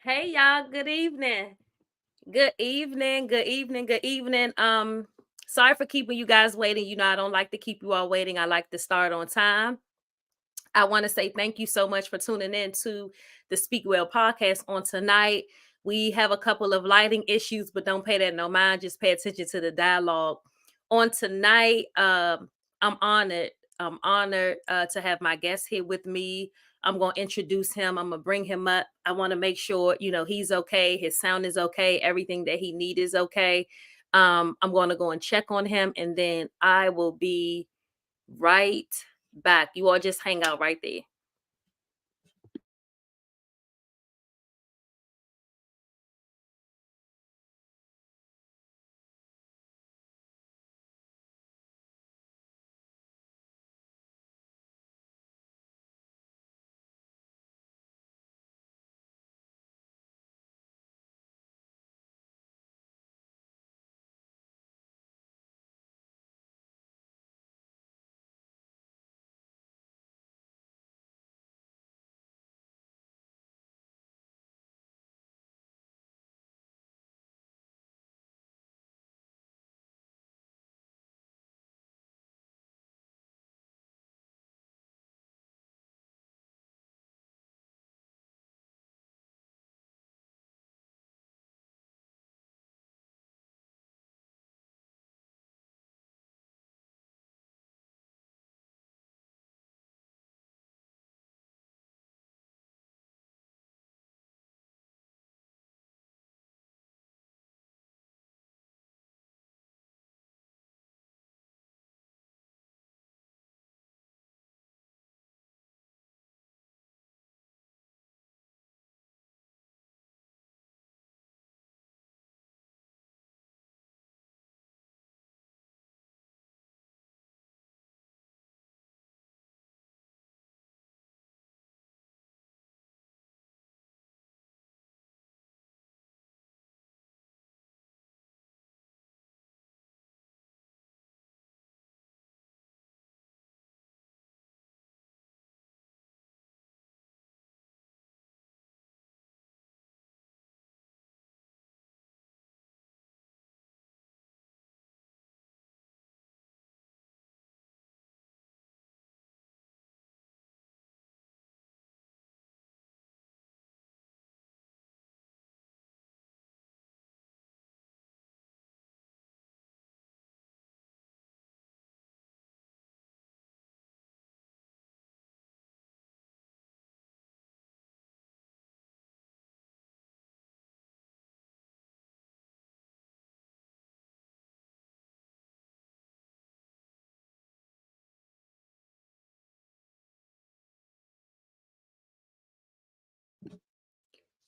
Hey y'all, good evening. Good evening, good evening, good evening. Sorry for keeping you guys waiting. I don't like to keep you all waiting. I like to start on time. I want to say thank you so much for tuning in to the Speak Well podcast on tonight. We have a couple of lighting issues, but don't pay that no mind. Just pay attention to the dialogue. On tonight, I'm honored. I'm honored to have my guest here with me. I'm going to introduce him. I'm going to bring him up. I want to make sure, he's okay. His sound is okay. Everything that he needs is okay. I'm going to go and check on him, and then I will be right back. You all just hang out right there.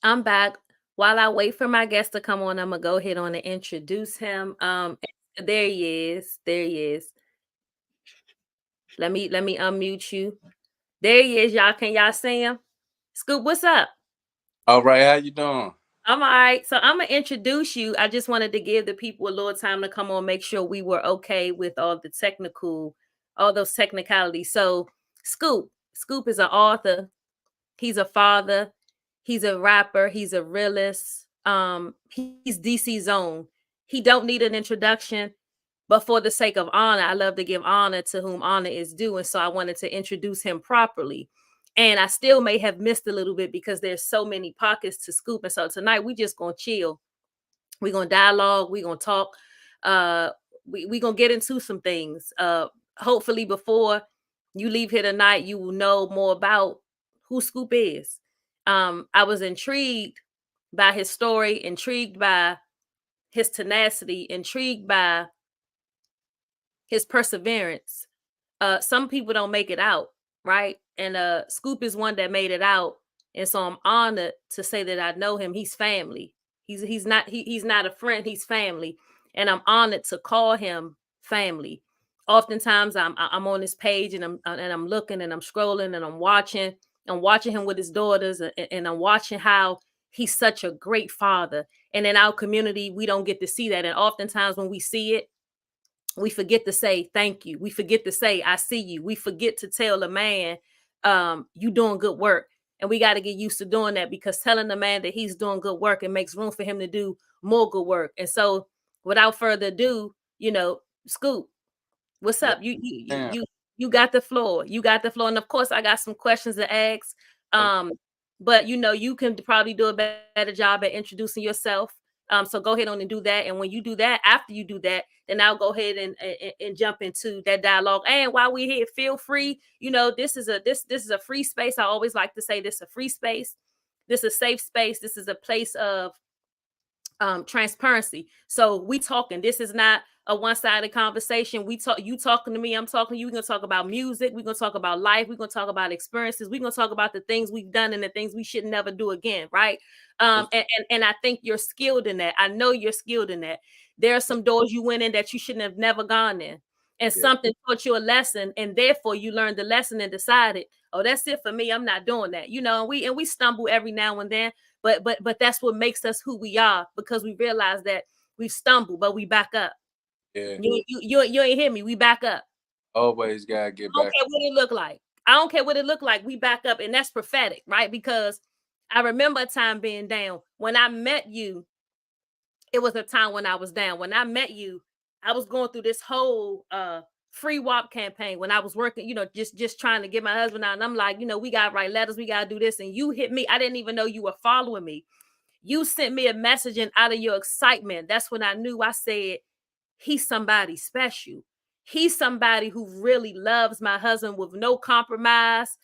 I'm back. While I wait for my guest to come on, I'm gonna go ahead on and introduce him. There he is. There he is. Let me unmute you. There he is, y'all. Can y'all see him? Scoop, what's up? All right, how you doing? I'm all right. So I'm gonna introduce you. I just wanted to give the people a little time to come on, make sure we were okay with all those technicalities. So Scoop is an author. He's a father. He's a rapper. He's a realist. He's DC Zone. He don't need an introduction, but for the sake of honor, I love to give honor to whom honor is due. And so I wanted to introduce him properly. And I still may have missed a little bit because there's so many pockets to scoop. And so tonight we just gonna chill. We're gonna dialogue, we're gonna talk. We gonna get into some things. Hopefully before you leave here tonight, you will know more about who Scoop is. I was intrigued by his story, intrigued by his tenacity, intrigued by his perseverance. Some people don't make it out, right? And Scoop is one that made it out. And so I'm honored to say that I know him. He's family. He's not a friend, he's family. And I'm honored to call him family. Oftentimes I'm on his page and I'm looking and I'm scrolling and I'm watching him with his daughters, and I'm watching how he's such a great father. And in our community, we don't get to see that. And oftentimes when we see it, we forget to say thank you. We forget to say I see you. We forget to tell a man, you doing good work. And we got to get used to doing that, because telling the man that he's doing good work, it makes room for him to do more good work. And so without further ado, Scoop, what's Yeah. up? Damn. You got the floor. You got the floor. And of course, I got some questions to ask. Okay. But you can probably do a better job at introducing yourself. So go ahead on and do that. And when you do that, after you do that, then I'll go ahead and jump into that dialogue. And while we're here, feel free. This is a free space. I always like to say this is a free space. This is a safe space. This is a place of transparency. So we talking. This is not a one-sided conversation. You talking to me, I'm talking to you. We're gonna talk about music, we're gonna talk about life, we're gonna talk about experiences, we're gonna talk about the things we've done and the things we should never do again, right? And I think you're skilled in that. I know you're skilled in that. There are some doors you went in that you shouldn't have never gone in. And Yeah. something taught you a lesson, and therefore you learned the lesson and decided, oh, that's it for me. I'm not doing that. And we stumble every now and then, but that's what makes us who we are, because we realize that we stumble, but we back up. Yeah. You ain't hear me. We back up. Always gotta get I don't back. care what it look like. I don't care what it look like. We back up, and that's prophetic, right? Because I remember a time being down. When I met you, it was a time when I was down. When I met you, I was going through this whole free WAP campaign when I was working, just trying to get my husband out. And I'm like, we gotta write letters, we gotta do this. And you hit me. I didn't even know you were following me. You sent me a message, and out of your excitement, that's when I knew. I said, he's somebody special. He's somebody who really loves my husband with no compromise,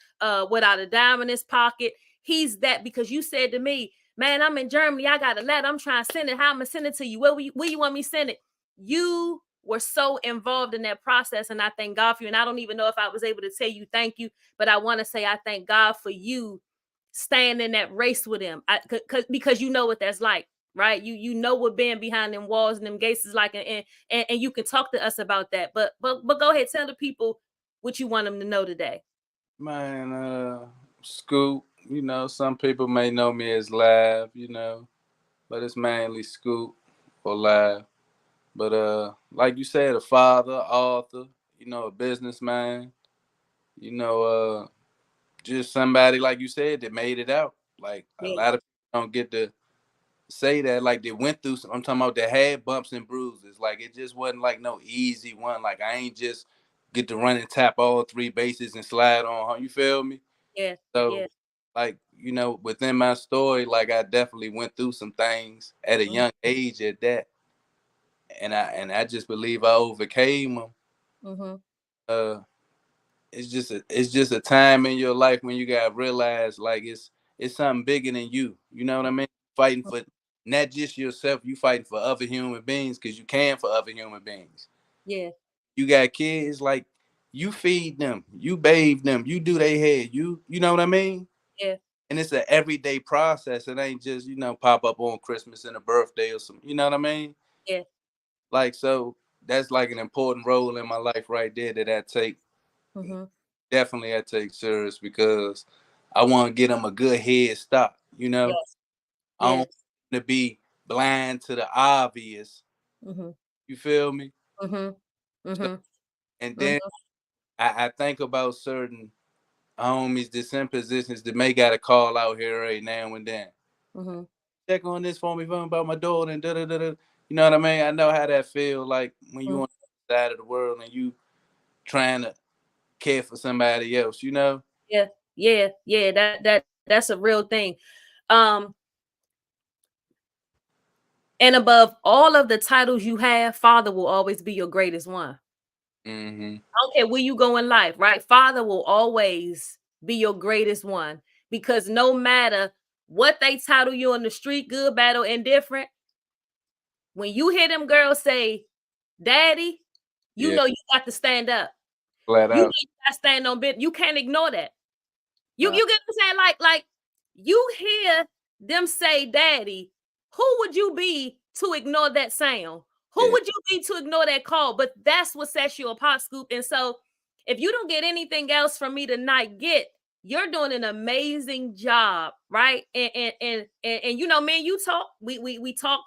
without a dime in his pocket. He's that, because you said to me, man, I'm in Germany. I got a letter. I'm trying to send it. How I'm going to send it to you? Where you want me to send it? You were so involved in that process, and I thank God for you. And I don't even know if I was able to tell you thank you, but I want to say I thank God for you staying in that race with him. Because you know what that's like, right? You know what being behind them walls and them gates is like, and you can talk to us about that. But go ahead, tell the people what you want them to know today. Man, Scoop, some people may know me as Live, but it's mainly Scoop or Live. But like you said, a father, author, a businessman, you know, just somebody like you said that made it out. Like a Yeah, lot of people don't get to say that, like they went through some, I'm talking about they had bumps and bruises. Like it just wasn't like no easy one. Like I ain't just get to run and tap all three bases and slide on, you feel me? yeah, So yeah. like, within my story, like I definitely went through some things at a Mm-hmm, young age at that. And I just believe I overcame them. mm-hmm, Uh it's just a time in your life when you gotta realize like it's something bigger than you. You know what I mean? Fighting for not just yourself, you fighting for other human beings because you can for other human beings. yeah, You got kids, like you feed them, you bathe them, you do their hair, you know what I mean? yeah, And it's an everyday process. It ain't just, pop up on Christmas and a birthday or some, you know what I mean? yeah. Like so that's like an important role in my life right there that I take. Mm-hmm. Definitely I take serious because I want to get them a good head start. Yes, I don't want yes. them to be blind to the obvious. Mm-hmm, You feel me? mm-hmm, So, mm-hmm, and then mm-hmm, I think about certain homies that's in positions that may got a call out here right now and then. mm-hmm. Check on this for me, about my daughter and da da da da. You know what I mean? I know how that feel like when you Mm-hmm. on the side of the world and you trying to care for somebody else. Yeah, yeah, yeah. That's a real thing. Um, and above all of the titles you have, Father will always be your greatest one. Mm-hmm. I don't care where you go in life, right? Father will always be your greatest one, because no matter what they title you on the street, good, bad, or indifferent, when you hear them girls say, Daddy, you Yeah, know you got to stand up. flat You know out. you got to stand on bit. You can't ignore that. You Nah, get what I'm saying? Like you hear them say daddy, who would you be to ignore that sound? Who yeah, would you be to ignore that call? But that's what sets you apart, Scoop. And so if you don't get anything else from me tonight, you're doing an amazing job, right? And me and you talk. We talk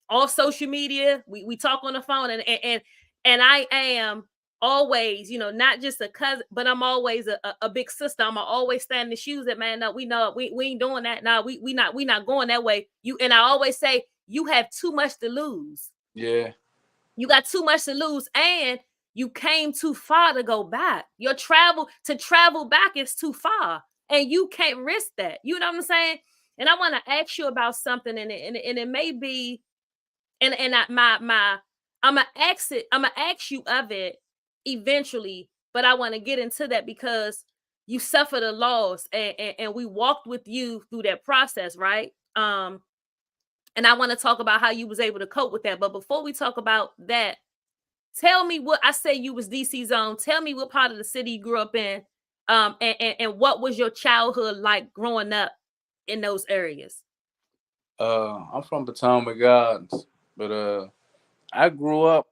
off social media. We talk on the phone, and I am always, not just a cousin, but I'm always a big sister. I'm always stand in the shoes that, man, no, we ain't doing that. No, we not going that way. And I always say, you have too much to lose. Yeah. You got too much to lose, and you came too far to go back. Your travel back is too far, and you can't risk that. You know what I'm saying? And I want to ask you about something, and it may be, and I'm gonna ask you of it eventually, but I want to get into that because you suffered a loss, and we walked with you through that process, right? And I want to talk about how you was able to cope with that. But before we talk about that, tell me what I say you was DC zone. Tell me what part of the city you grew up in, and what was your childhood like growing up in those areas? I'm from Potomac Gardens, but I grew up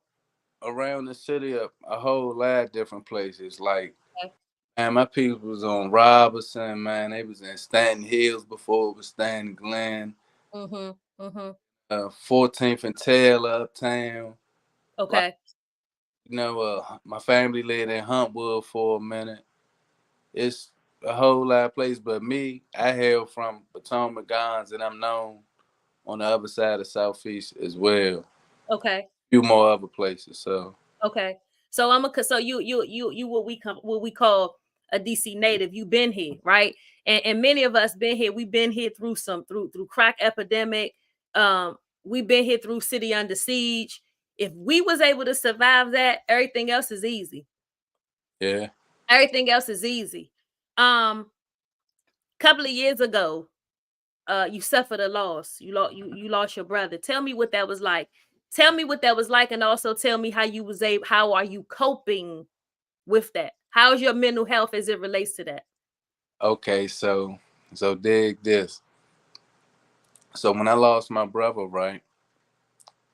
around the city a whole lot of different places. Like, Okay. man, my people was on Robertson, man. They was in Stanton Hills before it was Stanton Glen. Mm-hmm. Mm-hmm. 14th and Taylor uptown. Like, Okay. my family lived in Huntwood for a minute. It's a whole lot of places, but me, I hail from Potomac Gardens, and I'm known on the other side of Southeast as well. A Okay. few more other places. So Okay. So so you what we call a DC native. You've been here, right? And many of us been here. We've been here through through crack epidemic. Um, we've been here through city under siege. If we was able to survive that, everything else is easy. yeah. Everything else is easy. Couple of years ago, you suffered a loss. You lost your brother. Tell me what that was like. Tell me what that was like, and also tell me how you was able. How are you coping with that? How's your mental health as it relates to that? Okay, so dig this. So when I lost my brother, right,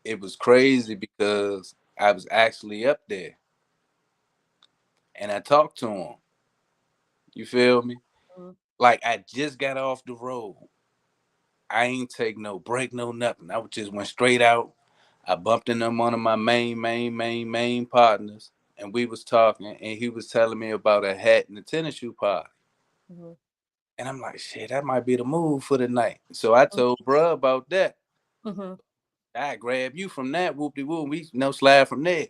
it was crazy because I was actually up there and I talked to him. You feel me? Mhm, Like I just got off the road. I ain't take no break, no nothing. I just went straight out. I bumped into one of my main partners, and we was talking, and he was telling me about a hat and a tennis shoe party. mhm, And I'm like, shit, that might be the move for the night. So I told bruh about that. mhm, I grab you from that whoop de whoop. We slide from there.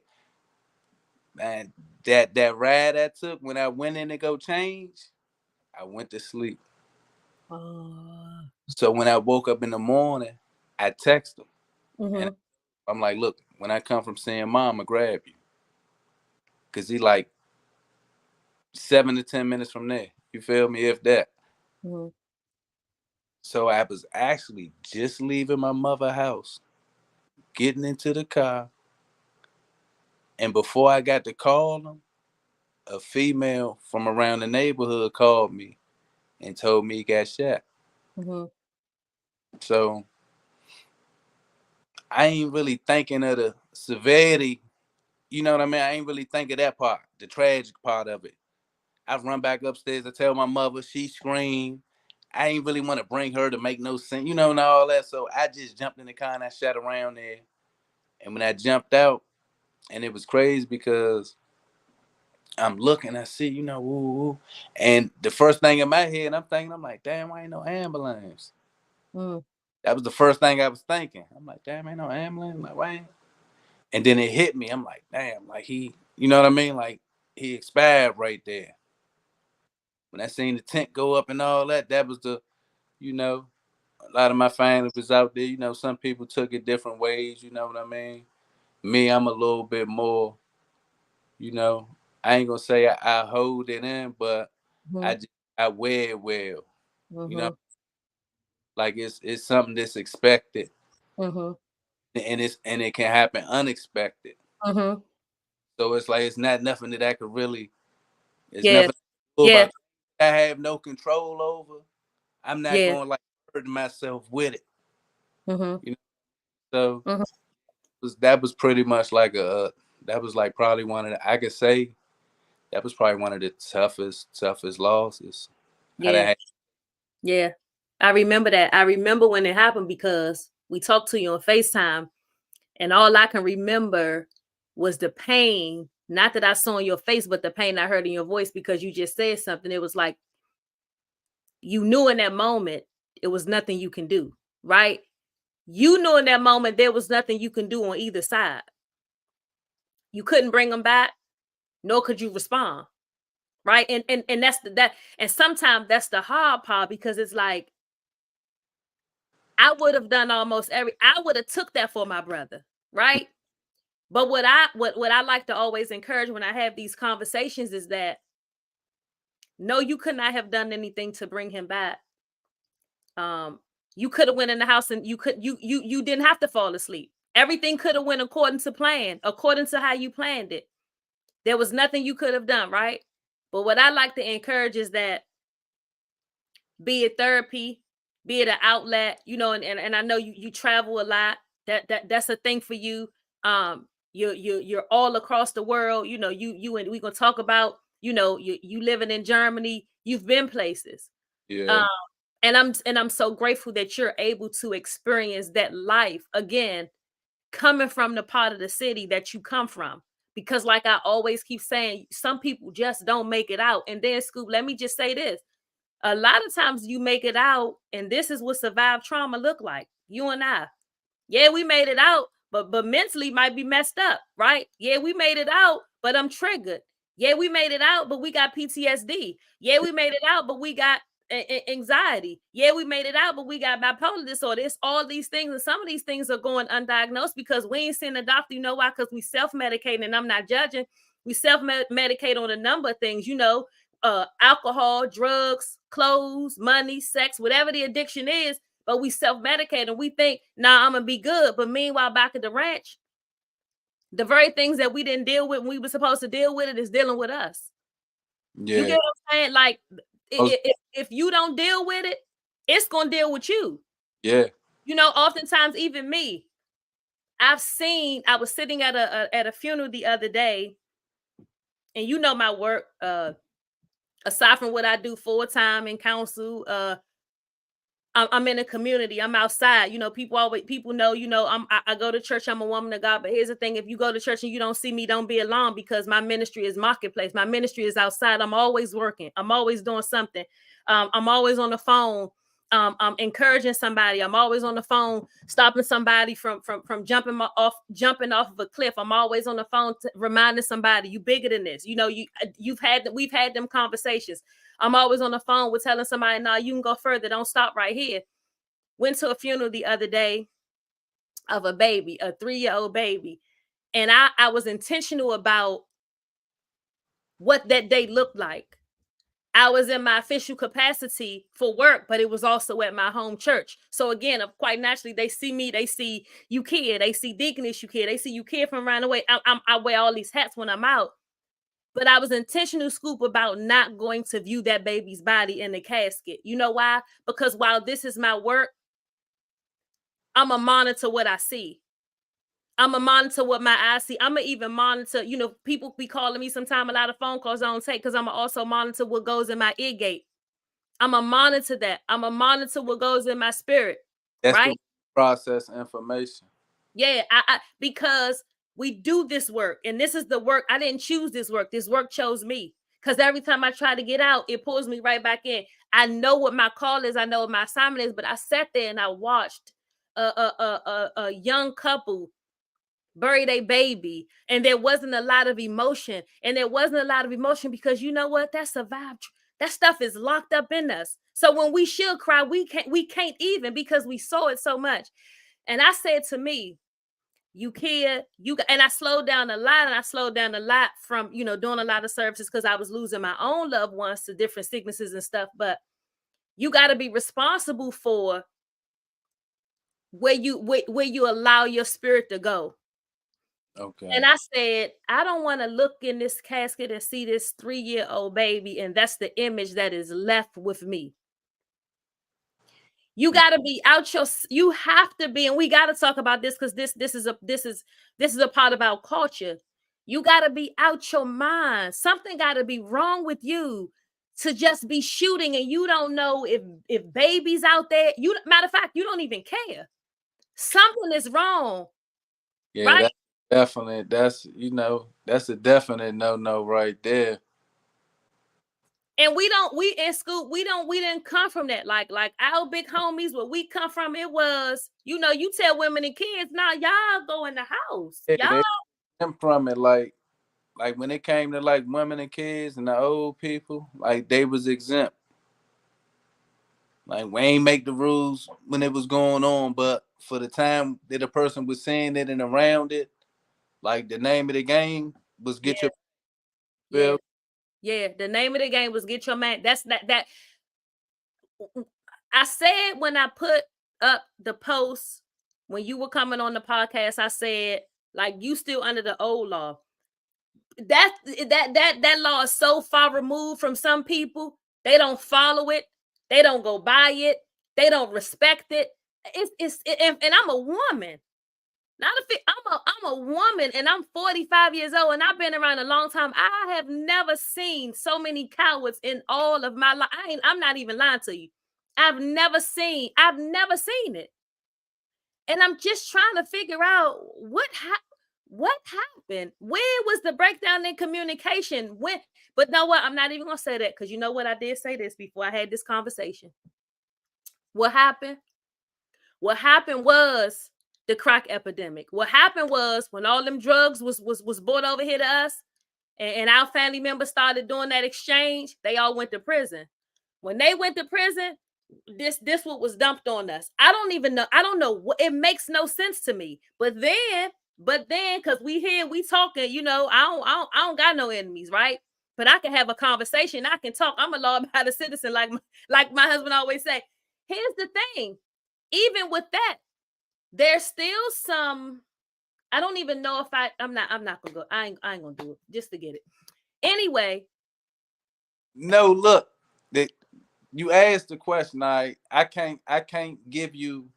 Man, that ride I took when I went in to go change, I went to sleep. uh, So when I woke up in the morning, I text him and mhm, I'm like, look, when I come from seeing mom, I grab you. Cause he like 7 to 10 minutes from there. You feel me? If that. mhm, So I was actually just leaving my mother's house, getting into the car, and before I got to call him, a female from around the neighborhood called me and told me he got shot. mhm, So I ain't really thinking of the severity. You know what I mean? I ain't really think of that part, the tragic part of it. I run back upstairs. I tell my mother. She screamed. I ain't really want to bring her to make no sense, and all that. So I just jumped in the car and I shot around there. And when I jumped out, and it was crazy because I'm looking, I see, woo, woo. And the first thing in my head, I'm like, damn, why ain't no ambulance? mhm, That was the first thing I was thinking. I'm like, damn, ain't no ambulance. Like, why ain't? And then it hit me. I'm like, damn, like you know what I mean? Like he expired right there. When I seen the tent go up and all that, that was you know, a lot of my family was out there. Some people took it different ways. You know what I mean? Me, I'm a little bit more, you know, I ain't gonna say I hold it in, but I mhm, just, I wear it well. You know, mhm, like it's something that's expected, mhm, and it can happen unexpected. mhm. So it's like it's not nothing that I could really. It's Yeah, nothing about yeah, I have no control over. I'm not yeah. going like hurt myself with it. Mhm, You know, so mhm. that was pretty much like that was like probably one of the, I could say that was probably one of the toughest losses I done Yeah, had. yeah. I remember that. I remember when it happened because we talked to you on FaceTime, and all I can remember was the pain Not that I saw in your face, but the pain I heard in your voice because you just said something. It was like you knew in that moment it was nothing you can do, right? You knew in that moment there was nothing you can do on either side. You couldn't bring them back, nor could you respond, right? And that's that. And sometimes that's the hard part because it's like I would have done almost I would have took that for my brother, right? But what I like to always encourage when I have these conversations is that no, you could not have done anything to bring him back. Um, you could have went in the house and you didn't have to fall asleep. Everything could have went according to plan, according to how you planned it. There was nothing you could have done, right? But what I like to encourage is that be it therapy, be it an outlet, and I know you travel a lot. That's a thing for you. You're all across the world. And we're gonna talk about, you living in Germany. You've been places. Yeah. Um, and I'm so grateful that you're able to experience that life again, coming from the part of the city that you come from. Because like I always keep saying, some people just don't make it out. And then Scoop, let me just say this. A lot of times you make it out, and this is what survived trauma look like. You and I. Yeah, we made it out, but mentally might be messed up, right? Yeah, we made it out, but I'm triggered. Yeah, we made it out, but we got PTSD. Yeah, we made it out, but we got anxiety. Yeah, we made it out, but we got bipolar disorder. It's all these things, and some of these things are going undiagnosed because we ain't seen a doctor. You know why? Because we self-medicate, and I'm not judging. We self-medicate on a number of things, alcohol, drugs, clothes, money, sex, whatever the addiction is, but we self-medicate and we think, nah, I'm gonna be good. But meanwhile, back at the ranch, the very things that we didn't deal with when we were supposed to deal with it is dealing with us. You Yeah. get what I'm saying? Like, Most- if you don't deal with it, it's gonna deal with you. yeah. Oftentimes, even me, I was sitting at a funeral the other day, and my work, aside from what I do full-time in council, I'm in a community. I'm outside. People know. I go to church. I'm a woman of God. But here's the thing: if you go to church and you don't see me, don't be alarmed because my ministry is marketplace. My ministry is outside. I'm always working. I'm always doing something. I'm always on the phone. I'm encouraging somebody. I'm always on the phone, stopping somebody from jumping off of a cliff. I'm always on the phone reminding somebody, you bigger than this. We've had them conversations. I'm always on the phone with telling somebody, nah, you can go further. Don't stop right here. Went to a funeral the other day of a baby, a 3-year-old baby. And I was intentional about what that day looked like. I was in my official capacity for work, but it was also at my home church. So again, quite naturally, they see me, they see Yukia, they see Deaconess Yukia, they see Yukia from around the way. I wear all these hats when I'm out. But I was intentional, Scoop, about not going to view that baby's body in the casket. You know why? Because while this is my work, I'm going to monitor what I see. I'm going to monitor what my eyes see. I'm going to even monitor, people be calling me sometime, a lot of phone calls I don't take because I'm going to also monitor what goes in my ear gate. I'm going to monitor that. I'm going to monitor what goes in my spirit, That's the right? process information. Yeah, because we do this work, and this is the work. I didn't choose this work. This work chose me. Because every time I try to get out, it pulls me right back in. I know what my call is. I know what my assignment is. But I sat there and I watched a young couple bury their baby, and there wasn't a lot of emotion. And there wasn't a lot of emotion because you know what? That survived. That stuff is locked up in us. So when we should cry, we can't even because we saw it so much. And I said to me, and I slowed down a lot, and I slowed down a lot from doing a lot of services because I was losing my own loved ones to different sicknesses and stuff. But you got to be responsible for where you allow your spirit to go. Okay. And I said, I don't want to look in this casket and see this 3-year-old baby, and that's the image that is left with me. You got to be out you have to be, and we got to talk about this because this is a part of our culture. You got to be out your mind. Something got to be wrong with you to just be shooting, and you don't know if babies out there. Matter of fact, you don't even care. Something is wrong, Yeah, right? Definitely. That's a definite no right there. And we in school, we didn't come from that. Like our big homies, where we come from, it was, you tell women and kids, now y'all go in the house. Yeah, Y'all, they came from it like when it came to like women and kids and the old people, like they was exempt. Like we ain't make the rules when it was going on, but for the time that a person was saying it and around it, like the name of the game was get yeah, your yeah, bill. yeah. The name of the game was get your man. That's that I said when I put up the post when you were coming on the podcast, I said, like, you still under the old law. That law is so far removed from some people. They don't follow it. They don't go by it. They don't respect it. And I'm a woman. Not a fit. I'm a woman, and I'm 45 years old, and I've been around a long time. I have never seen so many cowards in all of my life. I'm not even lying to you. I've never seen it. And I'm just trying to figure out what happened. Where was the breakdown in communication? When? But know what? I'm not even gonna say that, because you know what? I did say this before I had this conversation. What happened? What happened was the crack epidemic. What happened was when all them drugs was brought over here to us, and our family members started doing that exchange, they all went to prison. When they went to prison, this what was dumped on us. I don't even know. I don't know what, it makes no sense to me. But then, because we talking, I don't got no enemies, right? But I can have a conversation. I can talk. I'm a law-abiding citizen, like my husband always say. Here's the thing. Even with that, there's still some. I don't even know if I'm not gonna go. I ain't gonna do it just to get it. Anyway, No, look, that you asked the question. I can't give you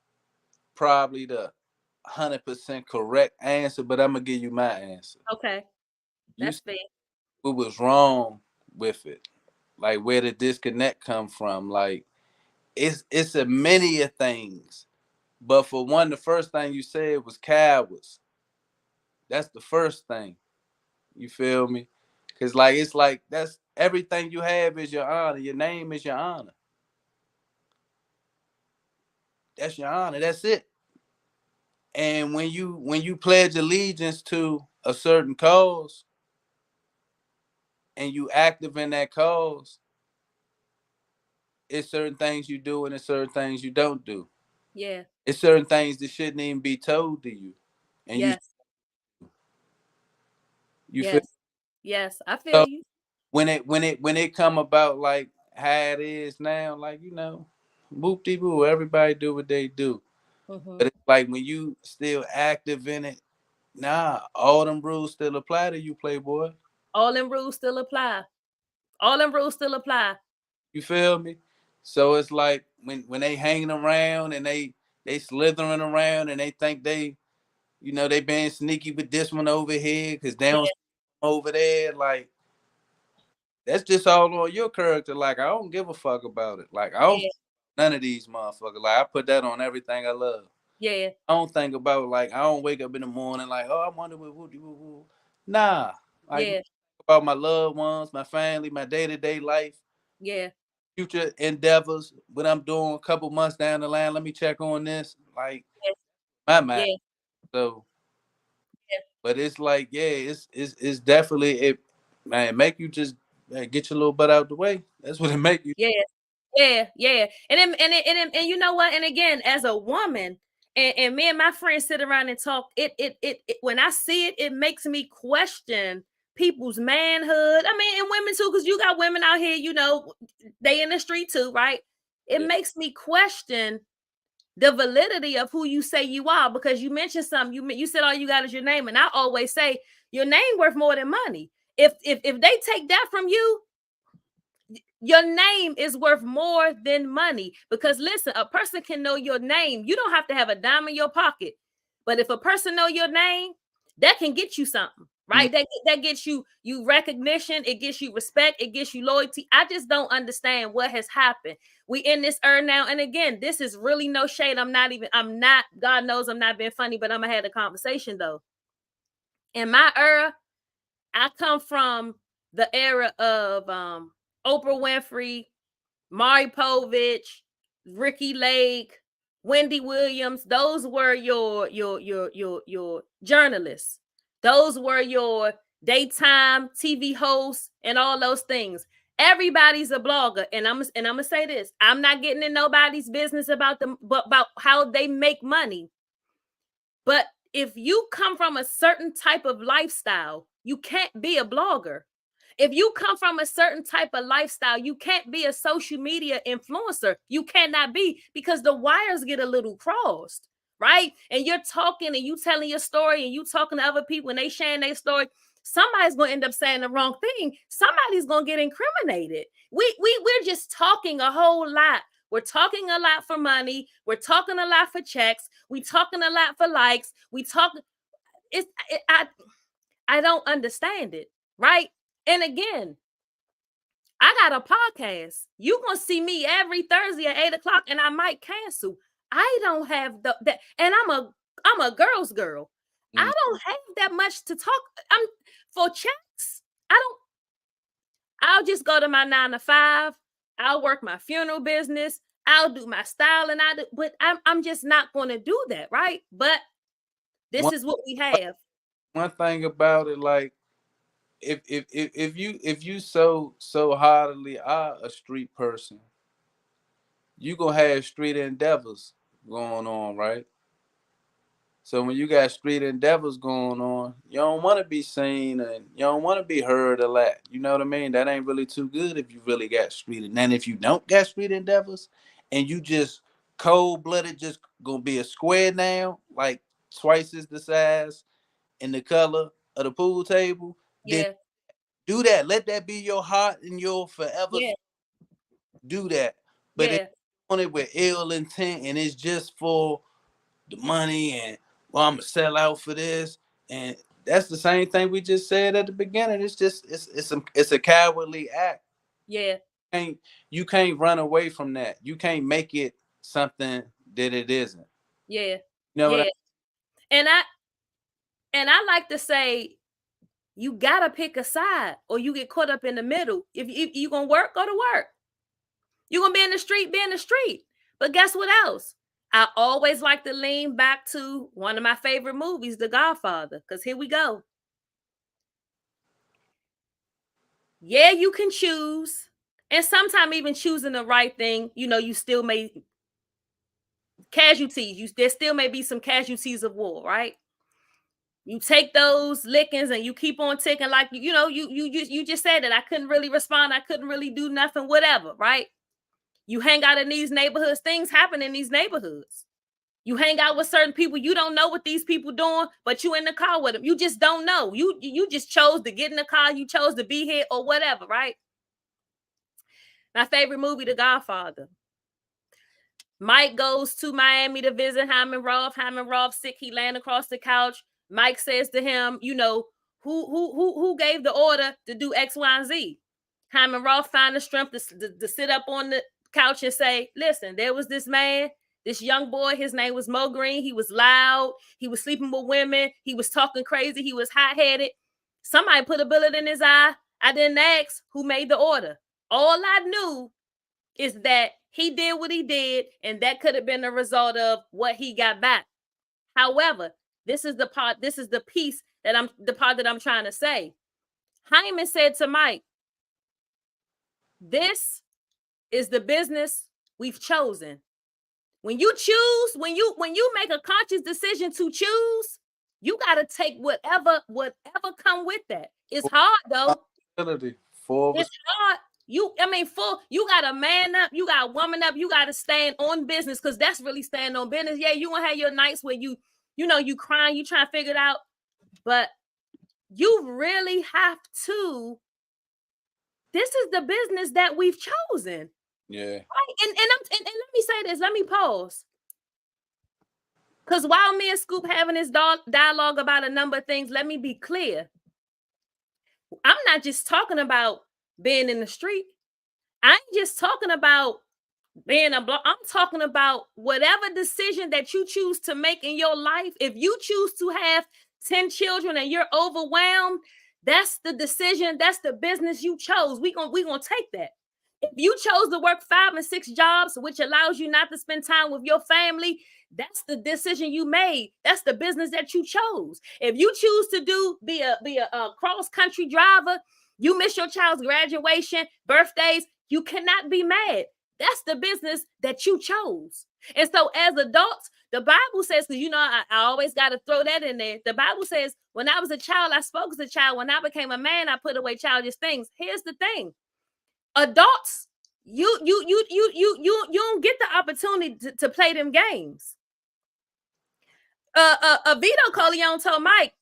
probably the 100% correct answer, but I'm gonna give you my answer. okay, You that's said fair. what was wrong with it, like where the disconnect come from. Like it's a many of things, but for one, the first thing you said was cowards. That's the first thing. You feel me? Cause like it's like that's everything you have is your honor. Your name is your honor. That's your honor. That's it. And when you pledge allegiance to a certain cause and you active in that cause, it's certain things you do and it's certain things you don't do. Yeah. It's certain things that shouldn't even be told to you. And Yes. you feel Yes. Yes. I feel so you. when it come about like how it is now, like whoop de boo, everybody do what they do. Hmm. But it's like when you still active in it, nah, all them rules still apply to you, playboy. All them rules still apply. All them rules still apply. You feel me? So it's like when they hanging around and they slithering around and they think they being sneaky with this one over here because they don't see over there. Like that's just all on your character. Like I don't give a fuck about it. Like I don't Yeah. none of these motherfuckers. Like I put that on everything I love. Yeah. I don't think about like I don't wake up in the morning like I wonder what woo woo woo. Nah, like Yeah. about my loved ones, my family, my day-to-day life, Yeah. future endeavors. What I'm doing a couple months down the line. Let me check on this. Like my mind. Yeah. So, Yeah. but it's like yeah, it's definitely it. Man, make you just get your little butt out the way. That's what it make you. Yeah. Yeah, yeah, and you know what? And again, as a woman, and me and my friends sit around and talk. It when I see it, it makes me question people's manhood. I mean, and women too, because you got women out here, they in the street too, right? It Yeah. makes me question the validity of who you say you are, because you mentioned something. You said all you got is your name, and I always say your name worth more than money. If they take that from you, your name is worth more than money. Because listen, a person can know your name. You don't have to have a dime in your pocket. But if a person know your name, that can get you something, Mm. right? That gets you recognition, it gets you respect, it gets you loyalty. I just don't understand what has happened. We in this era now. And again, this is really no shade. I'm not, God knows I'm not being funny, but I'm gonna have a conversation though. In my era, I come from the era of Oprah Winfrey, Maury Povich, Ricky Lake, Wendy Williams. Those were your journalists. Those were your daytime TV hosts and all those things. Everybody's a blogger, and I'm gonna say this: I'm not getting in nobody's business about them, but about how they make money. But if you come from a certain type of lifestyle, you can't be a blogger. If you come from a certain type of lifestyle, you can't be a social media influencer. You cannot be, because the wires get a little crossed, right? And you're talking and you telling your story and you talking to other people and they sharing their story. Somebody's going to end up saying the wrong thing. Somebody's going to get incriminated. We're just talking a whole lot. We're talking a lot for money. We're talking a lot for checks. We talking a lot for likes. We talk. I don't understand it, right? And again, I got a podcast. You gonna see me every Thursday at 8 o'clock, and I might cancel. I don't have that, and I'm a girl's girl. I don't have that much to talk. I'm for checks. I'll just go to my 9 to 5. I'll work my funeral business. I'll do my styling. But I'm just not going to do that, right? But this is what we have. One thing about it, like if you so heartily are a street person, you gonna have street endeavors going on, right? So when you got street endeavors going on, you don't want to be seen and you don't want to be heard a lot. You know what I mean? That ain't really too good if you really got street. And then if you don't got street endeavors and you just cold blooded, just gonna be a square now, like twice as the size and the color of the pool table, then Yeah. do that. Let that be your heart and your forever. Yeah. Do that. But if Yeah. you want it with ill intent and it's just for the money and well, I'm gonna sell out for this, and that's the same thing we just said at the beginning. It's just it's a cowardly act. Yeah. And you can't run away from that. You can't make it something that it isn't. Yeah. You know what Yeah. And I like to say, you gotta pick a side or you get caught up in the middle. If you gonna work, go to work. You're gonna be in the street, be in the street. But guess what else? I always like to lean back to one of my favorite movies, The Godfather, because here we go. Yeah, you can choose. And sometimes even choosing the right thing, you still may casualties. There still may be some casualties of war, right? You take those lickings and you keep on ticking, like you just said that I couldn't really respond, I couldn't really do nothing, whatever, right? You hang out in these neighborhoods, things happen in these neighborhoods. You hang out with certain people, you don't know what these people doing, but you in the car with them. You just don't know. You just chose to get in the car, you chose to be here or whatever, right? My favorite movie, The Godfather. Mike goes to Miami to visit Hyman Roth. Hyman Roth sick. He land across the couch. Mike says to him, who gave the order to do X, Y, and Z? Hyman Roth find the strength to sit up on the couch and say, listen, there was this man, this young boy. His name was Mo Green. He was loud. He was sleeping with women. He was talking crazy. He was hot-headed. Somebody put a bullet in his eye. I didn't ask who made the order. All I knew is that he did what he did, and that could have been the result of what he got back. However, this is the part that I'm trying to say. Hyman said to Mike, this is the business we've chosen. When you choose, when you make a conscious decision to choose, you got to take whatever come with that. It's hard though. It's hard. You gotta man up, you gotta woman up, you gotta stand on business, because that's really staying on business. Yeah, you gonna have your nights where you crying, you trying to figure it out, but you really have to. This is the business that we've chosen. Yeah. Right? And let me say this. Let me pause. Because while me and Scoop having this dialogue about a number of things, let me be clear. I'm not just talking about being in the street. I ain't just talking about being a blog. I'm talking about whatever decision that you choose to make in your life. If you choose to have 10 children and you're overwhelmed, that's the decision, that's the business you chose. We gonna take that. If you chose to work 5 and 6 jobs, which allows you not to spend time with your family, that's the decision you made. That's the business that you chose. If you choose to be a cross country driver, you miss your child's graduation, birthdays, you cannot be mad. That's the business that you chose. And so, as adults, the Bible says, because I always got to throw that in there. The Bible says, when I was a child, I spoke as a child. When I became a man, I put away childish things. Here's the thing: adults, you don't get the opportunity to play them games. Vito Corleone told Mike,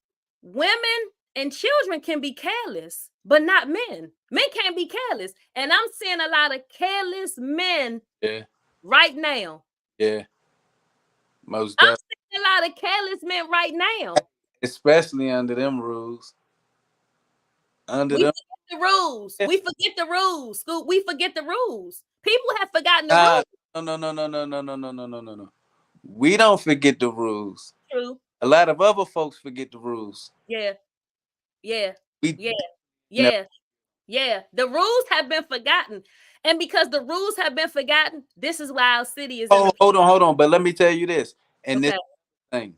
women and children can be careless, but not men. Men can't be careless. And I'm seeing a lot of careless men right now. Yeah. Most I'm seeing a lot of careless men right now. Especially under them rules. We forget the rules. We forget the rules. Scoop, we forget the rules. People have forgotten the rules. No. We don't forget the rules. True. A lot of other folks forget the rules. Yeah. The rules have been forgotten. And because the rules have been forgotten, this is why our city is hold on. But let me tell you this. And this thing.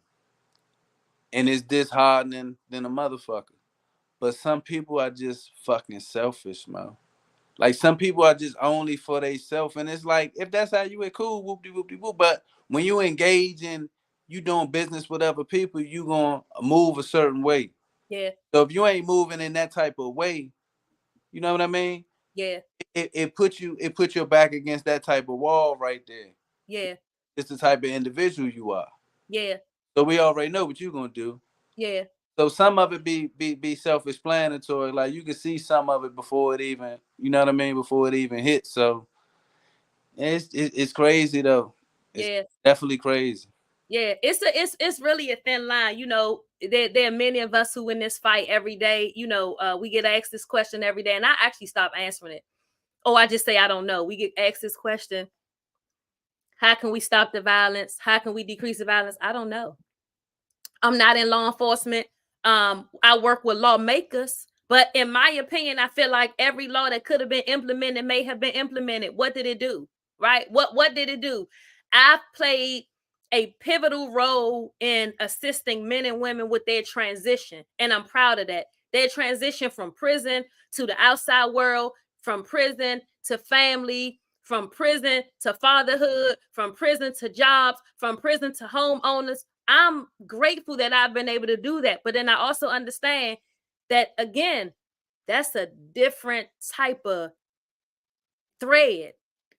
And it's disheartening than a motherfucker. But some people are just fucking selfish, man. Like, some people are just only for themselves. And it's like, if that's how you are, cool, whoop-de-whoop-de-whoop. But when you engage in you doing business with other people, you gonna move a certain way. Yeah. So if you ain't moving in that type of way, you know what I mean? Yeah. It puts your back against that type of wall right there. Yeah. It's the type of individual you are. Yeah. So we already know what you're gonna do. Yeah. So some of it be self-explanatory. Like, you can see some of it before it even, you know what I mean, before it even hits. So it's crazy though. It's definitely crazy. Yeah, it's really a thin line. There are many of us who in this fight every day. We get asked this question every day, and I actually stop answering it. Oh, I just say I don't know. We get asked this question: how can we stop the violence? How can we decrease the violence? I don't know. I'm not in law enforcement. I work with lawmakers, but in my opinion, I feel like every law that could have been implemented may have been implemented. What did it do? Right? What did it do? I've played a pivotal role in assisting men and women with their transition, and I'm proud of that. Their transition from prison to the outside world, from prison to family, from prison to fatherhood, from prison to jobs, from prison to homeowners. I'm grateful that I've been able to do that. But then I also understand that, again, that's a different type of thread.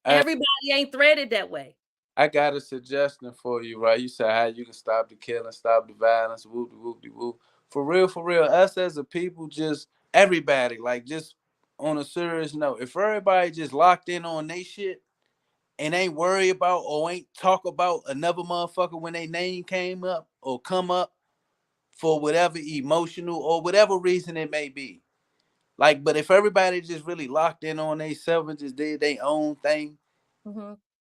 Everybody ain't threaded that way. I got a suggestion for you, right? You said how you can stop the killing, stop the violence, whoop-de-whoop-de-whoop. For real, us as a people, just everybody, like, just on a serious note, if everybody just locked in on they shit and ain't worry about or ain't talk about another motherfucker when their name came up or come up for whatever emotional or whatever reason it may be. Like, but if everybody just really locked in on themselves and just did their own thing,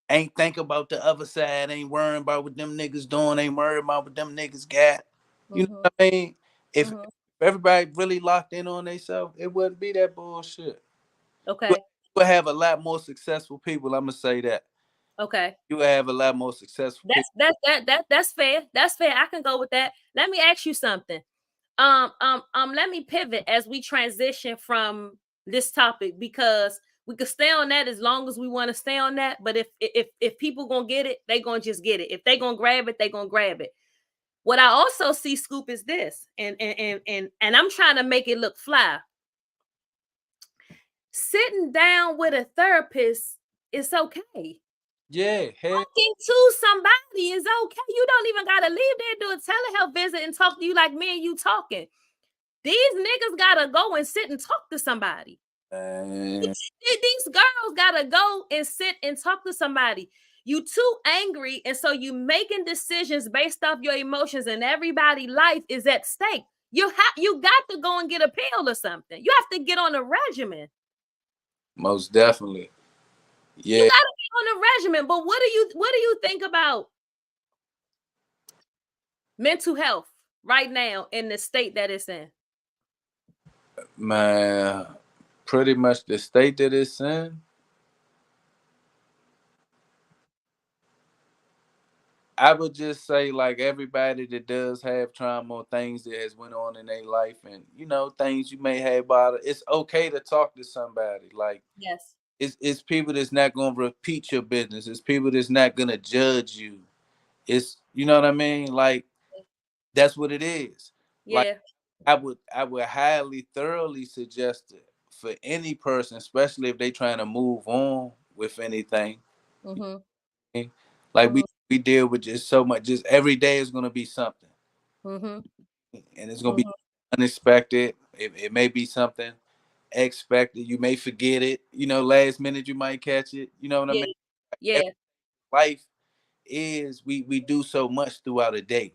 ain't think about the other side, ain't worrying about what them niggas doing, ain't worrying about what them niggas got. You know what I mean? If everybody really locked in on themselves, it wouldn't be that bullshit. Okay. You would have a lot more successful people. I'm gonna say that. Okay. You would have a lot more successful people. That's fair. That's fair. I can go with that. Let me ask you something. Let me pivot as we transition from this topic, because we could stay on that as long as we want to stay on that. But if people gonna get it, they gonna just get it. If they gonna grab it, they gonna grab it. What I also see, Scoop, is this, and I'm trying to make it look fly. Sitting down with a therapist is okay. Yeah, talking to somebody is okay. You don't even gotta leave there, do a telehealth visit and talk to you like me and you talking. These niggas gotta go and sit and talk to somebody. These girls gotta go and sit and talk to somebody. You too angry, and so you making decisions based off your emotions, and everybody's life is at stake. You got to go and get a pill or something. You have to get on a regimen. Most definitely. Yeah. You gotta get on a regimen. But what do you think about mental health? right now in the state that it's in? Man, pretty much the state that it's in. I would just say like everybody that does have trauma or things that has went on in their life, and things you may have about it. It's okay to talk to somebody. Like Yes. it's people that's not gonna repeat your business. It's people that's not gonna judge you. It's you know what I mean. Like that's what it is. Like Yeah. I would highly thoroughly suggest it for any person, especially if they trying to move on with anything. Mhm. Like we Mhm. we deal with just so much. Just every day is gonna be something, Mhm. and it's gonna be Mhm. unexpected. It may be something expected. You may forget it. Last minute you might catch it. You know what I Yeah. mean? Every Yeah. life is we do so much throughout a day,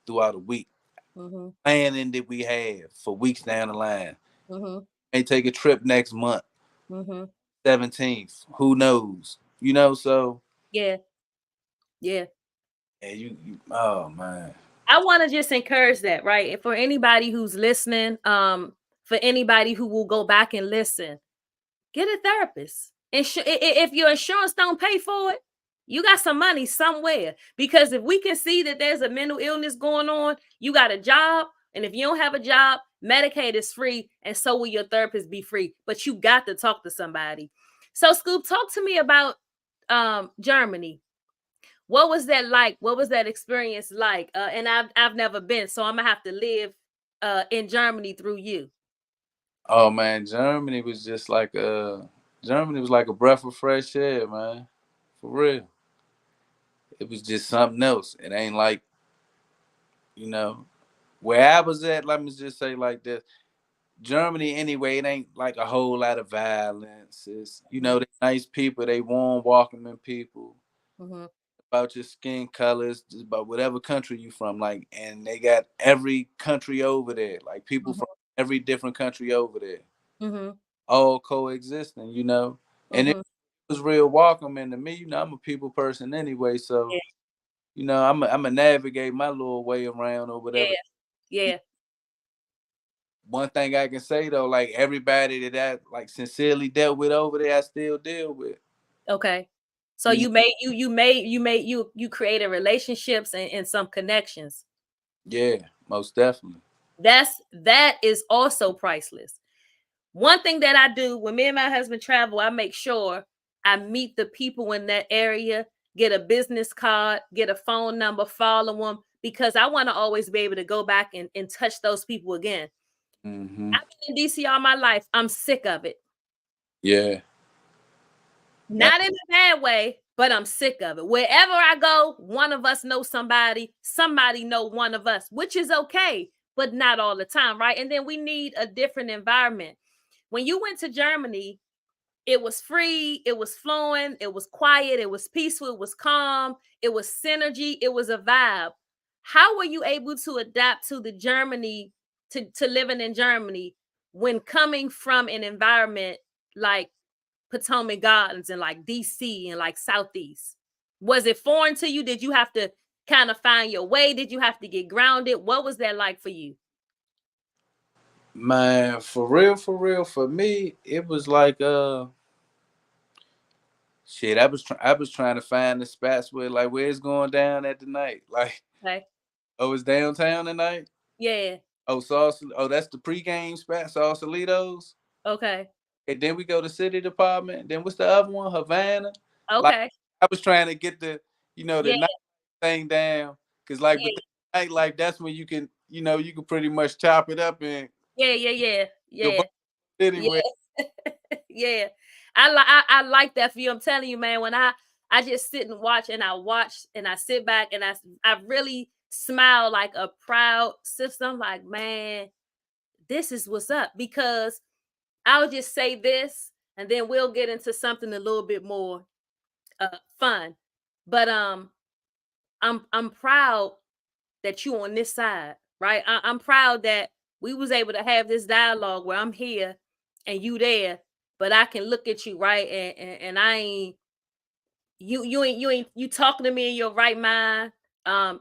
throughout a week, Mhm. planning that we have for weeks down the line. Mhm. May take a trip next month, Mhm. 17th. Who knows? So Yeah. Yeah. yeah, oh man. I want to just encourage that, right? And for anybody who's listening, for anybody who will go back and listen, get a therapist. If your insurance don't pay for it, you got some money somewhere. Because if we can see that there's a mental illness going on, you got a job, and if you don't have a job, Medicaid is free, and so will your therapist be free. But you got to talk to somebody. So, Scoop, talk to me about Germany. What was that like? What was that experience like? And I've never been, so I'm gonna have to live in Germany through you. Oh man, Germany was like a breath of fresh air, man. For real. It was just something else. It ain't like, you know, where I was at, let me just say like this. Germany anyway, it ain't like a whole lot of violence. It's they nice people, they warm, welcoming people. Mm-hmm. About your skin colors, just about whatever country you from. Like, and they got every country over there, like people from every different country over there, Mm-hmm. all coexisting. And it Mm-hmm. was real welcoming to me. I'm a people person anyway, so Yeah. I'm a navigate my little way around or whatever. Yeah. Yeah. One thing I can say though, like everybody that I like sincerely dealt with over there, I still deal with. Okay. So You know, you created relationships and some connections. yeah, most definitely. That is also priceless. One thing that I do when me and my husband travel, I make sure I meet the people in that area, get a business card, get a phone number, follow them, because I want to always be able to go back and touch those people again. Hmm. I've been in DC all my life. I'm sick of it. Yeah. That, Not in a bad way, but I'm sick of it. Wherever I go, one of us knows somebody, somebody know one of us, which is okay, but not all the time, right? And then we need a different environment. When you went to Germany, it was free, it was flowing, it was quiet, it was peaceful, it was calm, it was synergy, it was a vibe. How were you able to adapt to the Germany, to living in Germany when coming from an environment like Potomac Gardens and like DC and like Southeast? Was it foreign to you? Did you have to kind of find your way? Did you have to get grounded? What was that like for you? man, for real, for me, it was like shit. I was trying to find the spots where it's going down at the night. Like, Okay. oh, it's downtown tonight. Yeah. Oh, that's the pregame spot, Sausalitos. Okay. And then we go to City Department. Then what's the other one? Havana. Like Okay. I was trying to get the Yeah. night thing down, cause like with Yeah. the nightlife, that's when you can pretty much chop it up and Yeah. Yeah. Yeah. go Yeah. anywhere. Yeah. Yeah. I like that for you. I'm telling you, man, when I just sit and watch and I watch and I sit back and I really smile like a proud sister. I'm like, man, this is what's up, because I'll just say this and then we'll get into something a little bit more fun. But I'm proud that you on this side, right? I'm proud that we was able to have this dialogue where I'm here and you there, but I can look at you, right? And I ain't you ain't you talking to me in your right mind.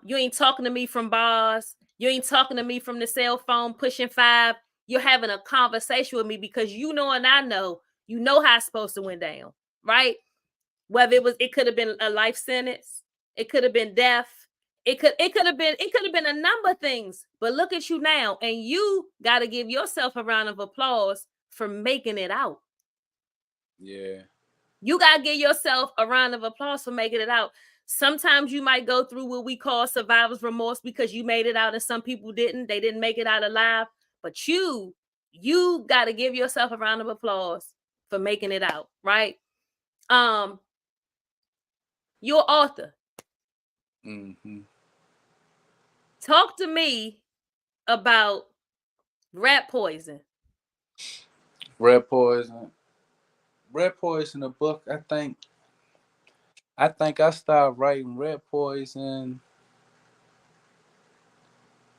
You ain't talking to me from bars. You ain't talking to me from the cell phone pushing 5. You're having a conversation with me because you know and I know, you know how it's supposed to went down, right? Whether it could have been a life sentence, it could have been death, it could have been a number of things. But look at you now, and you got to give yourself a round of applause for making it out. Yeah. You got to give yourself a round of applause for making it out. Sometimes you might go through what we call survivor's remorse because you made it out and some people didn't. They didn't make it out alive. But you got to give yourself a round of applause for making it out, right? Um, you're author. Mm-hmm. Talk to me about rat poison. Red Poison. Red Poison, the book. I think I started writing Red Poison.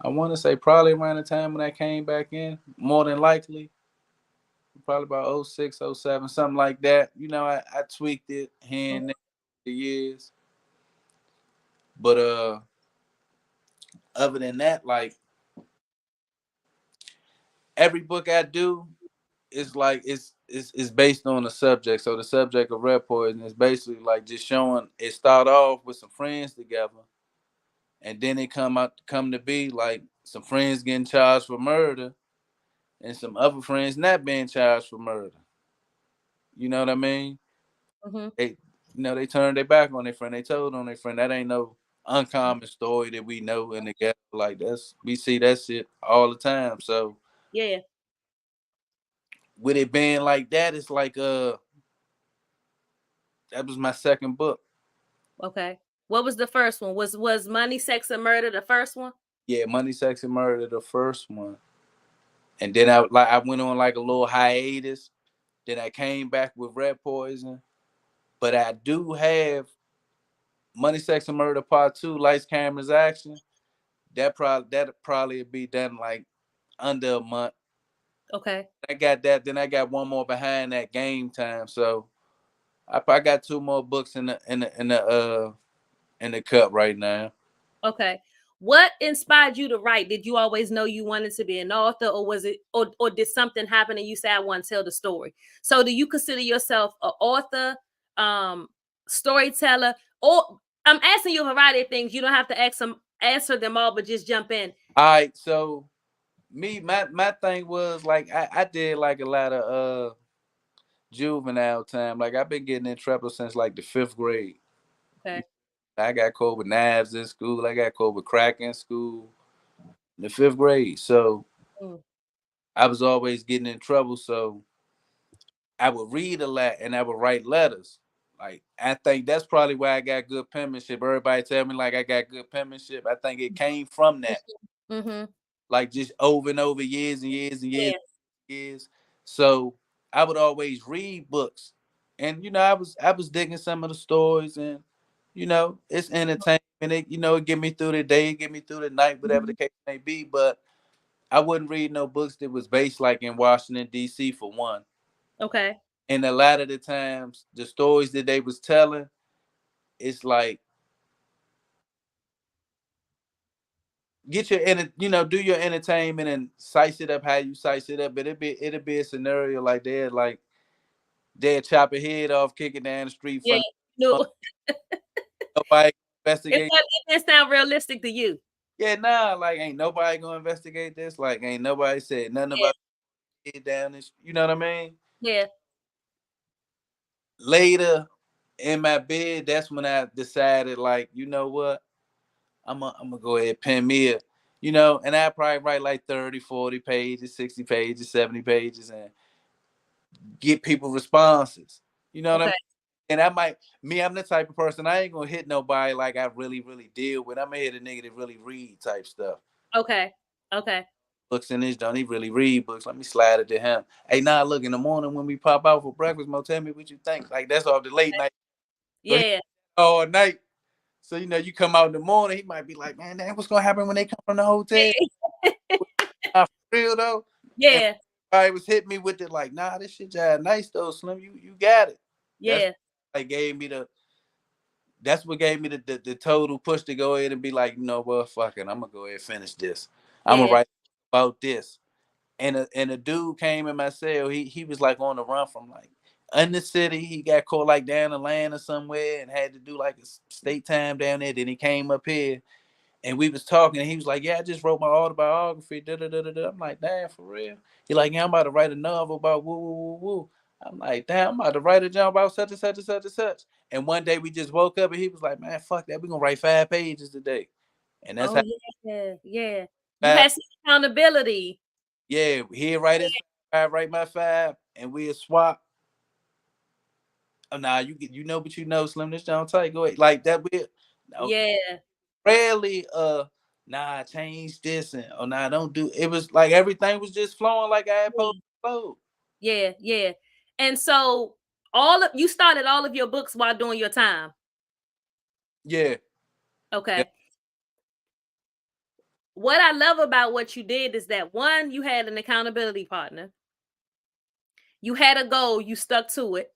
I want to say probably around the time when I came back in. More than likely, probably about '06, '07, something like that. I tweaked it here and there the years. But other than that, like every book I do is like it's based on the subject. So the subject of Red Poison is basically like just showing it start off with some friends together, and then it come to be like some friends getting charged for murder and some other friends not being charged for murder. You know what I mean? Mm-hmm. They turned their back on their friend. They told on their friend. That ain't no uncommon story that we know in the ghetto. Like we see that shit all the time. So Yeah. with it being like that, it's like that was my second book. Okay. What was the first one? Was Money, Sex, and Murder the first one? Yeah, Money, Sex, and Murder, the first one. And then I went on like a little hiatus. Then I came back with Red Poison. But I do have Money, Sex, and Murder Part Two, Lights, Cameras, Action. That probably be done like under a month. Okay. I got that. Then I got one more behind that, Game Time. So I got two more books in the cup right now. Okay. What inspired you to write? Did you always know you wanted to be an author, or was it, or did something happen and you said I want to tell the story? So do you consider yourself an author, um, storyteller, or I'm asking you a variety of things. You don't have to answer them all, but just jump in. All right, so my thing was like I did like a lot of juvenile time. Like I've been getting in trouble since like the 5th grade. Okay. I got caught with knives in school. I got caught with crack in school in the 5th grade. So Mm. I was always getting in trouble. So I would read a lot and I would write letters. Like I think that's probably why I got good penmanship. Everybody tell me like I got good penmanship. I think it came from that. Mm-hmm. Like just over and over years and years and years Yeah. and years. So I would always read books. And I was digging some of the stories, and it's entertainment. It get me through the day, get me through the night, whatever the Mm-hmm. case may be. But I wouldn't read no books that was based like in Washington, D.C. for one. Okay. And a lot of the times the stories that they was telling, it's like do your entertainment and size it up how you size it up. But it'll be a scenario like they'd chop a head off, kick it down the street Yeah. front. No, Nobody it investigate. didn't sound realistic to you. Yeah, nah, like ain't nobody gonna investigate this. Like ain't nobody said nothing Yeah. about it down this. You know what I mean? Yeah. Later in my bed, that's when I decided, like, you know what? I'm gonna go ahead and pen me and I probably write like 30, 40 pages, 60 pages, 70 pages, and get people responses. You know what I mean? Okay. And I'm the type of person, I ain't gonna hit nobody like I really, really deal with. I'm gonna hit a nigga that really read type stuff. Okay. Okay. Books in this, don't he really read books? Let me slide it to him. Hey, nah, look, in the morning when we pop out for breakfast, Mo, tell me what you think. Like, that's off the late night. So he Yeah. all night. So, you come out in the morning, he might be like, man, damn, what's gonna happen when they come from the hotel? Nah, for real though. And Yeah. I was hitting me with it like, nah, this shit nice though, Slim. You got it. That's Yeah. like gave me that's what gave me the total push to go ahead and be like, you know what, fuck it, I'm gonna go ahead and finish this. I'm gonna Yeah, write about this. And a dude came in my cell. He was like on the run from like in the city. He got caught like down in Atlanta somewhere and had to do like a state time down there. Then he came up here and we was talking. And he was like, "Yeah, I just wrote my autobiography." Da, da, da, da, da. I'm like, "Damn, for real?" He like, "Yeah, I'm about to write a novel about woo woo woo woo." I'm like, "Damn, I'm about to write a job about such and such and such and such." And one day we just woke up and he was like, "Man, fuck that. We gonna write 5 pages today." And that's oh how yeah, yeah. You five, had some accountability. yeah, he write his five, I write my five, and we'll swap. Oh, nah, you get, you know, but you know, Slim, this John tight. Go ahead. Like that. We no, Yeah, rarely, nah, change this and oh, nah, don't do. It was like everything was just flowing like I had supposed yeah, to flow. yeah, yeah. And so all of you started all of your books while doing your time. Yeah, yeah. Okay. What I love about what you did is that one, you had an accountability partner. You had a goal, you stuck to it.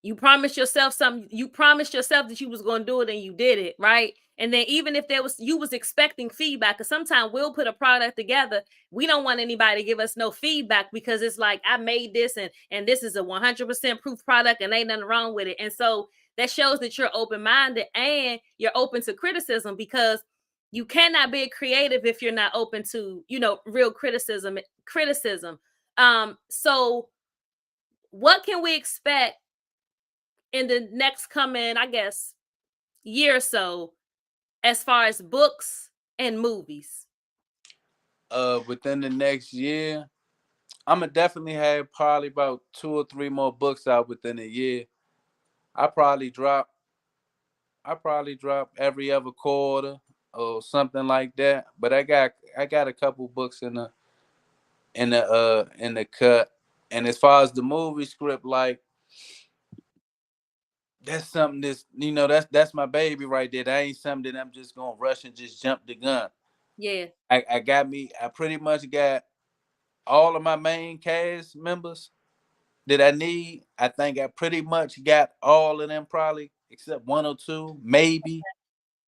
You promised yourself something, you promised yourself that you was going to do it and you did it, right? And then even if there was you was expecting feedback, because sometimes we'll put a product together, we don't want anybody to give us no feedback because it's like I made this and this is a 100% proof product and ain't nothing wrong with it. And so that shows that you're open-minded and you're open to criticism, because you cannot be creative if you're not open to, real criticism. So what can we expect in the next coming, I guess, year or so, as far as books and movies? Within the next year, I'm gonna definitely have probably about 2 or 3 more books out within a year. I probably drop. I probably drop every other quarter or something like that. But I got a couple books in the cut. And as far as the movie script, like that's something that's my baby right there. That ain't something that I'm just gonna rush and just jump the gun. Yeah. I pretty much got all of my main cast members that I need. I think I pretty much got all of them probably except one or two, maybe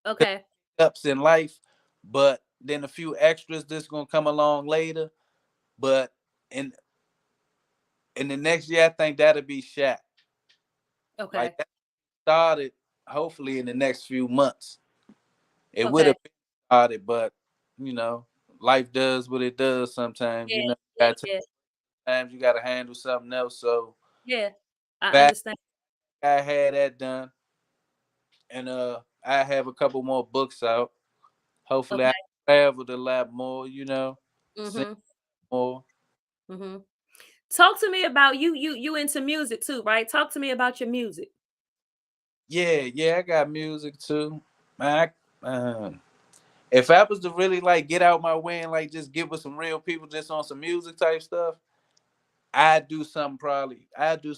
Okay. ups in life, but then a few extras that's gonna come along later. But in in the next year, I think that'll be shot. Like Okay. that started hopefully in the next few months. It would Okay. have been started, but you know, life does what it does sometimes. Yeah. Yeah. Got Yeah. times you gotta handle something else. So Yeah. I back understand. I had that done. And I have a couple more books out. Hopefully I Okay. traveled a lot more, sing Mm-hmm. more. Mm-hmm. Talk to me about you into music too, right? Talk to me about your music. Yeah, yeah, I got music too. Man, if I was to really like get out my way and like just get with some real people just on some music type stuff, I'd do something probably. I got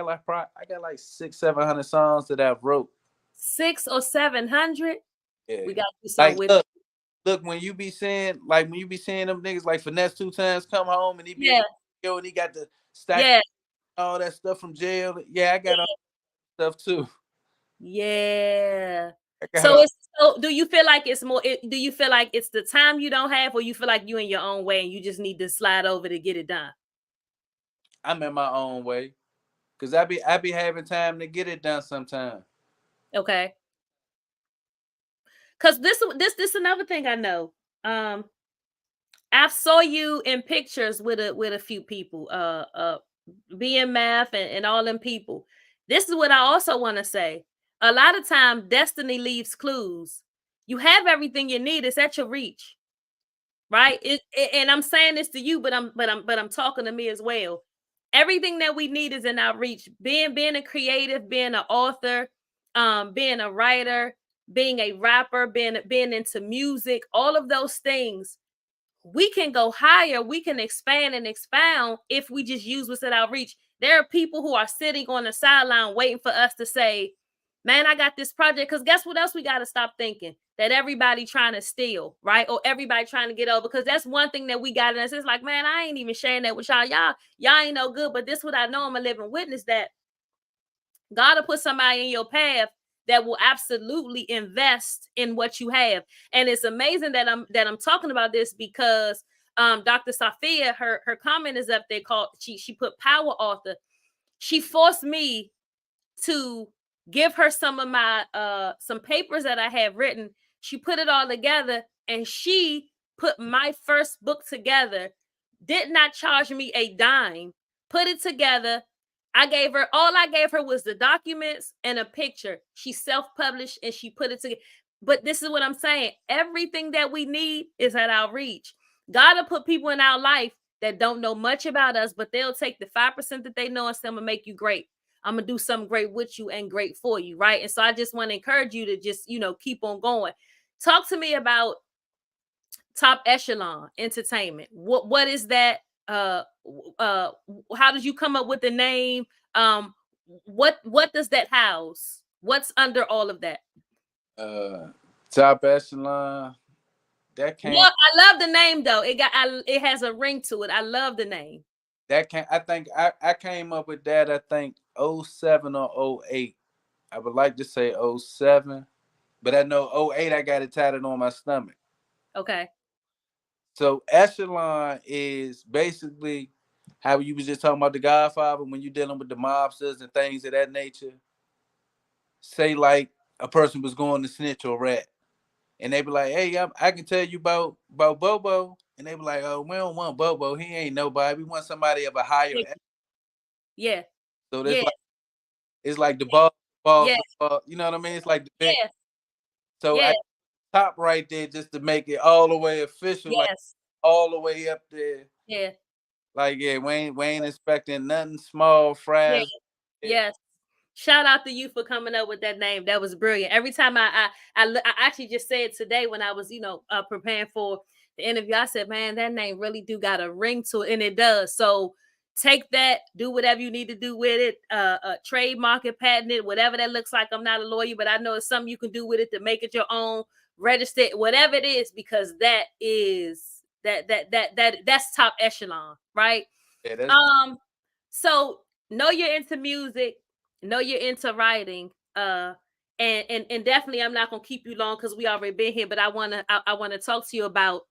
like 600-700 songs that I've wrote. 600 or 700. Yeah. We got to do something Like with. look, when you be seeing them niggas like Finesse 2 Times come home and he be in Yeah. the studio and he got the stack Yeah. all that stuff from jail. Yeah, I got all that stuff too. Yeah. I got So all, it's so do you feel like it's more do you feel like it's the time you don't have, or you feel like you in your own way and you just need to slide over to get it done? I'm in my own way. Cause I be having time to get it done sometime. Okay. Cuz this another thing I know. Um I saw you in pictures with a few people, being math and all them people. This is what I also want to say. A lot of time destiny leaves clues. You have everything you need, it's at your reach. Right? And I'm saying this to you, but I'm talking to me as well. Everything that we need is in our reach. Being a creative, being an author, being a writer, being a rapper, being into music, all of those things, we can go higher, we can expand and expound if we just use what's at our reach. There are people who are sitting on the sideline waiting for us to say, man, I got this project. Because guess what else we got to stop thinking? That everybody trying to steal, right? Or everybody trying to get over. Because that's one thing that we got in us. It's like, man, I ain't even sharing that with y'all. Y'all ain't no good. But this what I know, I'm a living witness that God will put somebody in your path that will absolutely invest in what you have. And it's amazing that I'm talking about this because Dr. Safia, her comment is up there called, she put power author. She forced me to give her some of my some papers that I have written. She put it all together and she put my first book together, did not charge me a dime, put it together. All I gave her was the documents and a picture. She self-published and she put it together. But this is what I'm saying. Everything that we need is at our reach. God will put people in our life that don't know much about us, but they'll take the 5% that they know and say, I'm gonna make you great. I'm gonna do something great with you and great for you, right? And so I just want to encourage you to just, keep on going. Talk to me about Top Echelon Entertainment. What is that? Uh how did you come up with the name? What does that house? What's under all of that? Uh, Top Echelon. That No, came. I love the name though. It has a ring to it. I love the name. That came. I think I came up with that. I think '07 or '08. I would like to say '07, but I know '08 I got it tatted on my stomach. Okay. So Echelon is basically how you was just talking about the Godfather when you're dealing with the mobsters and things of that nature. Say like a person was going to snitch or rat, and they be like, "Hey, I can tell you about Bobo," and they be like, "Oh, we don't want Bobo. He ain't nobody. We want somebody of a higher." Yeah. So Yeah. that's like it's like the boss, Yeah. the boss. You know what I mean? It's like the big. Yeah. So Yeah. I top right there just to make it all the way official, like Yes. all the way up there. Yeah. Like yeah, we ain't expecting nothing small Yeah. fries. Yes. Shout out to you for coming up with that name. That was brilliant. Every time I actually just said today when I was, preparing for the interview, I said, man, that name really do got a ring to it, and it does. So take that, do whatever you need to do with it, trademark it, patent it, whatever that looks like. I'm not a lawyer, but I know it's something you can do with it to make it your own, register it, whatever it is, because that's Top Echelon, right? Yeah, that's Um, so know you're into music, know you're into writing, and definitely I'm not gonna keep you long because we already been here, but I wanna talk to you about.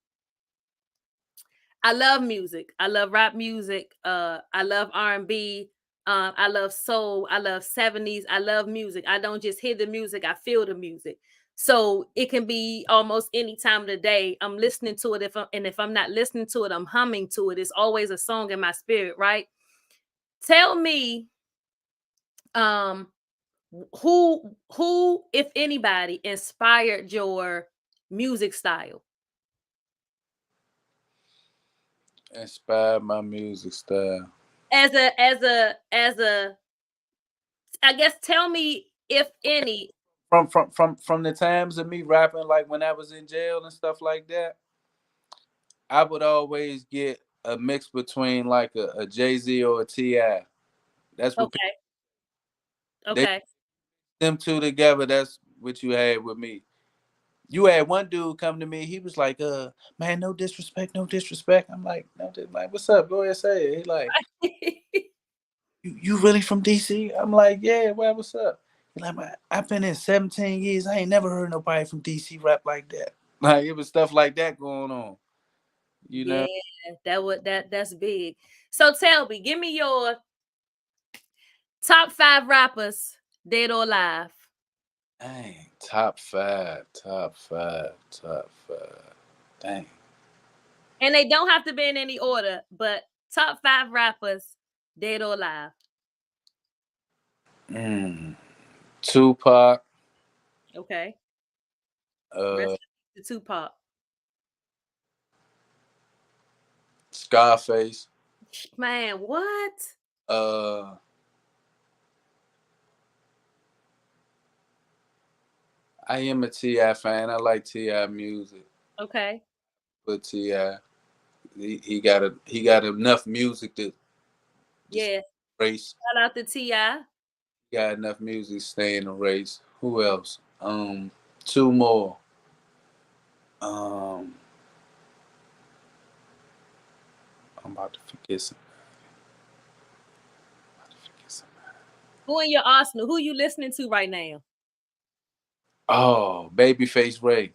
I love music. I love rap music. I love R&B. I love soul. I love 70s. I love music. I don't just hear the music, I feel the music. So it can be almost any time of the day. I'm listening to it. If I'm not listening to it, I'm humming to it. It's always a song in my spirit, right? Tell me, um, who, if anybody, inspired your music style? inspired my music style. As a I guess tell me if any. From the times of me rapping, like when I was in jail and stuff like that, I would always get a mix between like a Jay Z or a Ti. That's what Okay. they Okay. them two together. That's what you had with me. You had one dude come to me. He was like, man, no disrespect, no disrespect." I'm like, "No, like, what's up? Go ahead, say it." He like, "You really from DC?" I'm like, "Yeah, well, what's up?" He like, "Man, I've been in 17 years. I ain't never heard nobody from DC rap like that." Like it was stuff like that going on. You Yeah, know, that's big. So tell me, give me your top 5 rappers, dead or alive. dang, top five, top five, top five. Dang. And they don't have to be in any order, but top 5 rappers, dead or alive. Mm. Tupac, Okay. uh, Rest in peace to Tupac. Scarface, Man, what? uh, I am a Ti fan. I like Ti music, Okay. but Ti he got enough music to just Yeah. race. Shout out to T.I. He got enough music to stay in the race. Who else? Two more. Um, I'm about to forget some. About to forget some. Who in your arsenal? Who you listening to right now? Oh, Babyface Ray.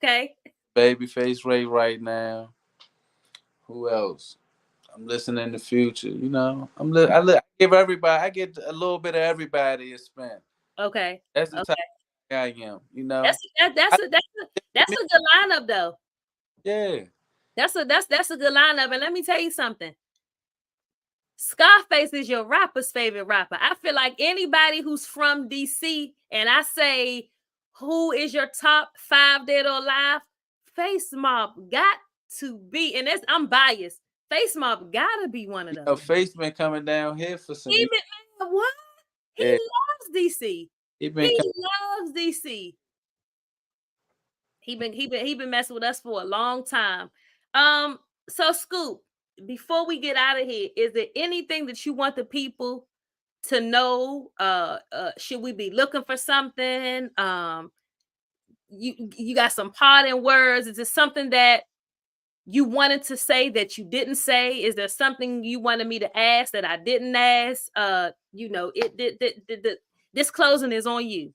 Okay. Babyface Ray right now. Who else? I'm listening to Future. You know, I give everybody. I get a little bit of everybody to spend. Okay. That's the type Okay. of guy I am. You know. That's I, that's a good lineup though. yeah. That's a good lineup. And let me tell you something. Scarface is your rapper's favorite rapper. I feel like anybody who's from DC and I say who is your top 5 dead or alive, Face Mob got to be, and I'm biased. Face Mob gotta be one of You know, those. Face been coming down here for some. He been, man, what? He Yeah, loves DC. he been. He loves DC. He been messing with us for a long time. So Scoop, before we get out of here, is there anything that you want the people to know? Should we be looking for something? You got some parting words? Is it something that you wanted to say that you didn't say? Is there something you wanted me to ask that I didn't ask? This closing is on you.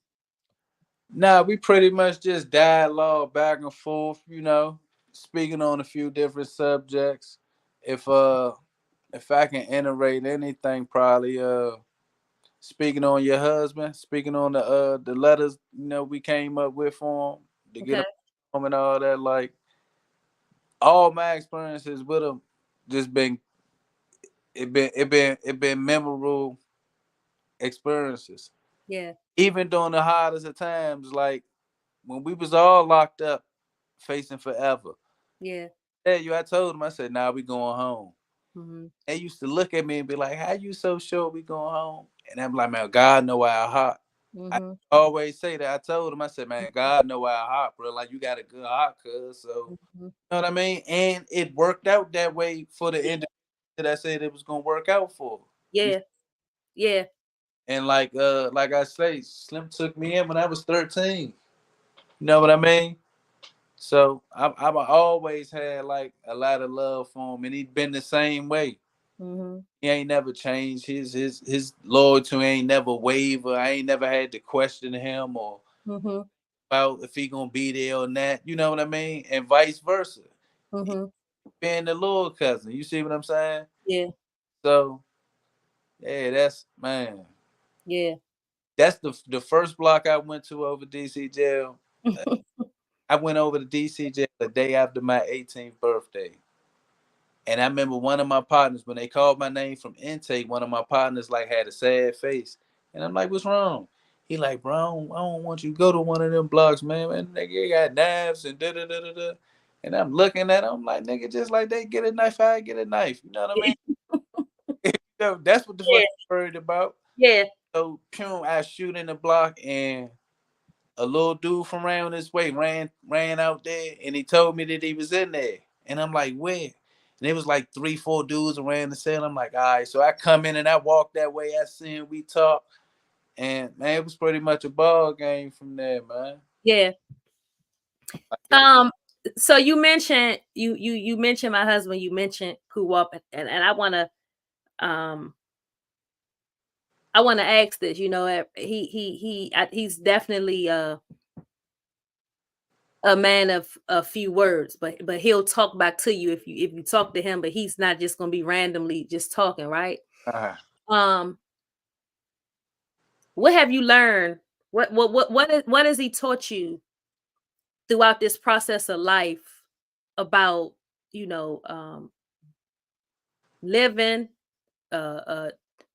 Nah, we pretty much just dialogue back and forth. You know, speaking on a few different subjects. If uh, if I can iterate anything, probably speaking on your husband, speaking on the letters, you know, we came up with for him to get Okay. him home and all that. Like all my experiences with him, just been it been memorable experiences. Yeah. Even during the hardest of times, like when we was all locked up, facing forever. Yeah. Hey, you, I told him, I said, nah, we going home. Mm-hmm. They used to look at me and be like, how you so sure we going home? And I'm like, man, God know our heart. I Mm-hmm. always say that. I told him, I said, man, God know our heart, bro. Like you got a good heart, cuz. So Mm-hmm. you know what I mean? And it worked out that way for the individual that I said it was gonna work out for. You, Yeah. Yeah. and like I say, Slim took me in when I was 13. You know what I mean? So I've always had like a lot of love for him, and he been the same way. Mm-hmm. He ain't never changed. His loyalty ain't never waver. I ain't never had to question him or Mm-hmm. about if he gonna be there or not. You know what I mean? And vice versa. He Mm-hmm. being the little cousin. You see what I'm saying? Yeah. So yeah, that's man. Yeah. That's the first block I went to over DC jail. I went over to DC jail the day after my 18th birthday. And I remember one of my partners, when they called my name from intake, one of my partners like had a sad face. And I'm like, what's wrong? He like, bro, I don't want you to go to one of them blocks, man. And nigga got knives and da da da da da. And I'm looking at him like, nigga, just like they get a knife, I get a knife. You know what I mean? You know, that's what the fuck Yeah. I'm worried about. Yeah. So, I shoot in the block and a little dude from around this way ran out there and he told me that he was in there. And I'm like, where? And it was like 3, 4 dudes around the cell. I'm like, all right. So I come in and I walk that way. I see him, we talk. And man, it was pretty much a ball game from there, man. Yeah. Like, it was Um, so you mentioned my husband, you mentioned Kuwap, and um I want to ask this, he's definitely a man of a few words, but he'll talk back to you if you talk to him, but he's not just gonna be randomly just talking, right? uh, Um, what have you learned? What has he taught you throughout this process of life about, you know, living, uh,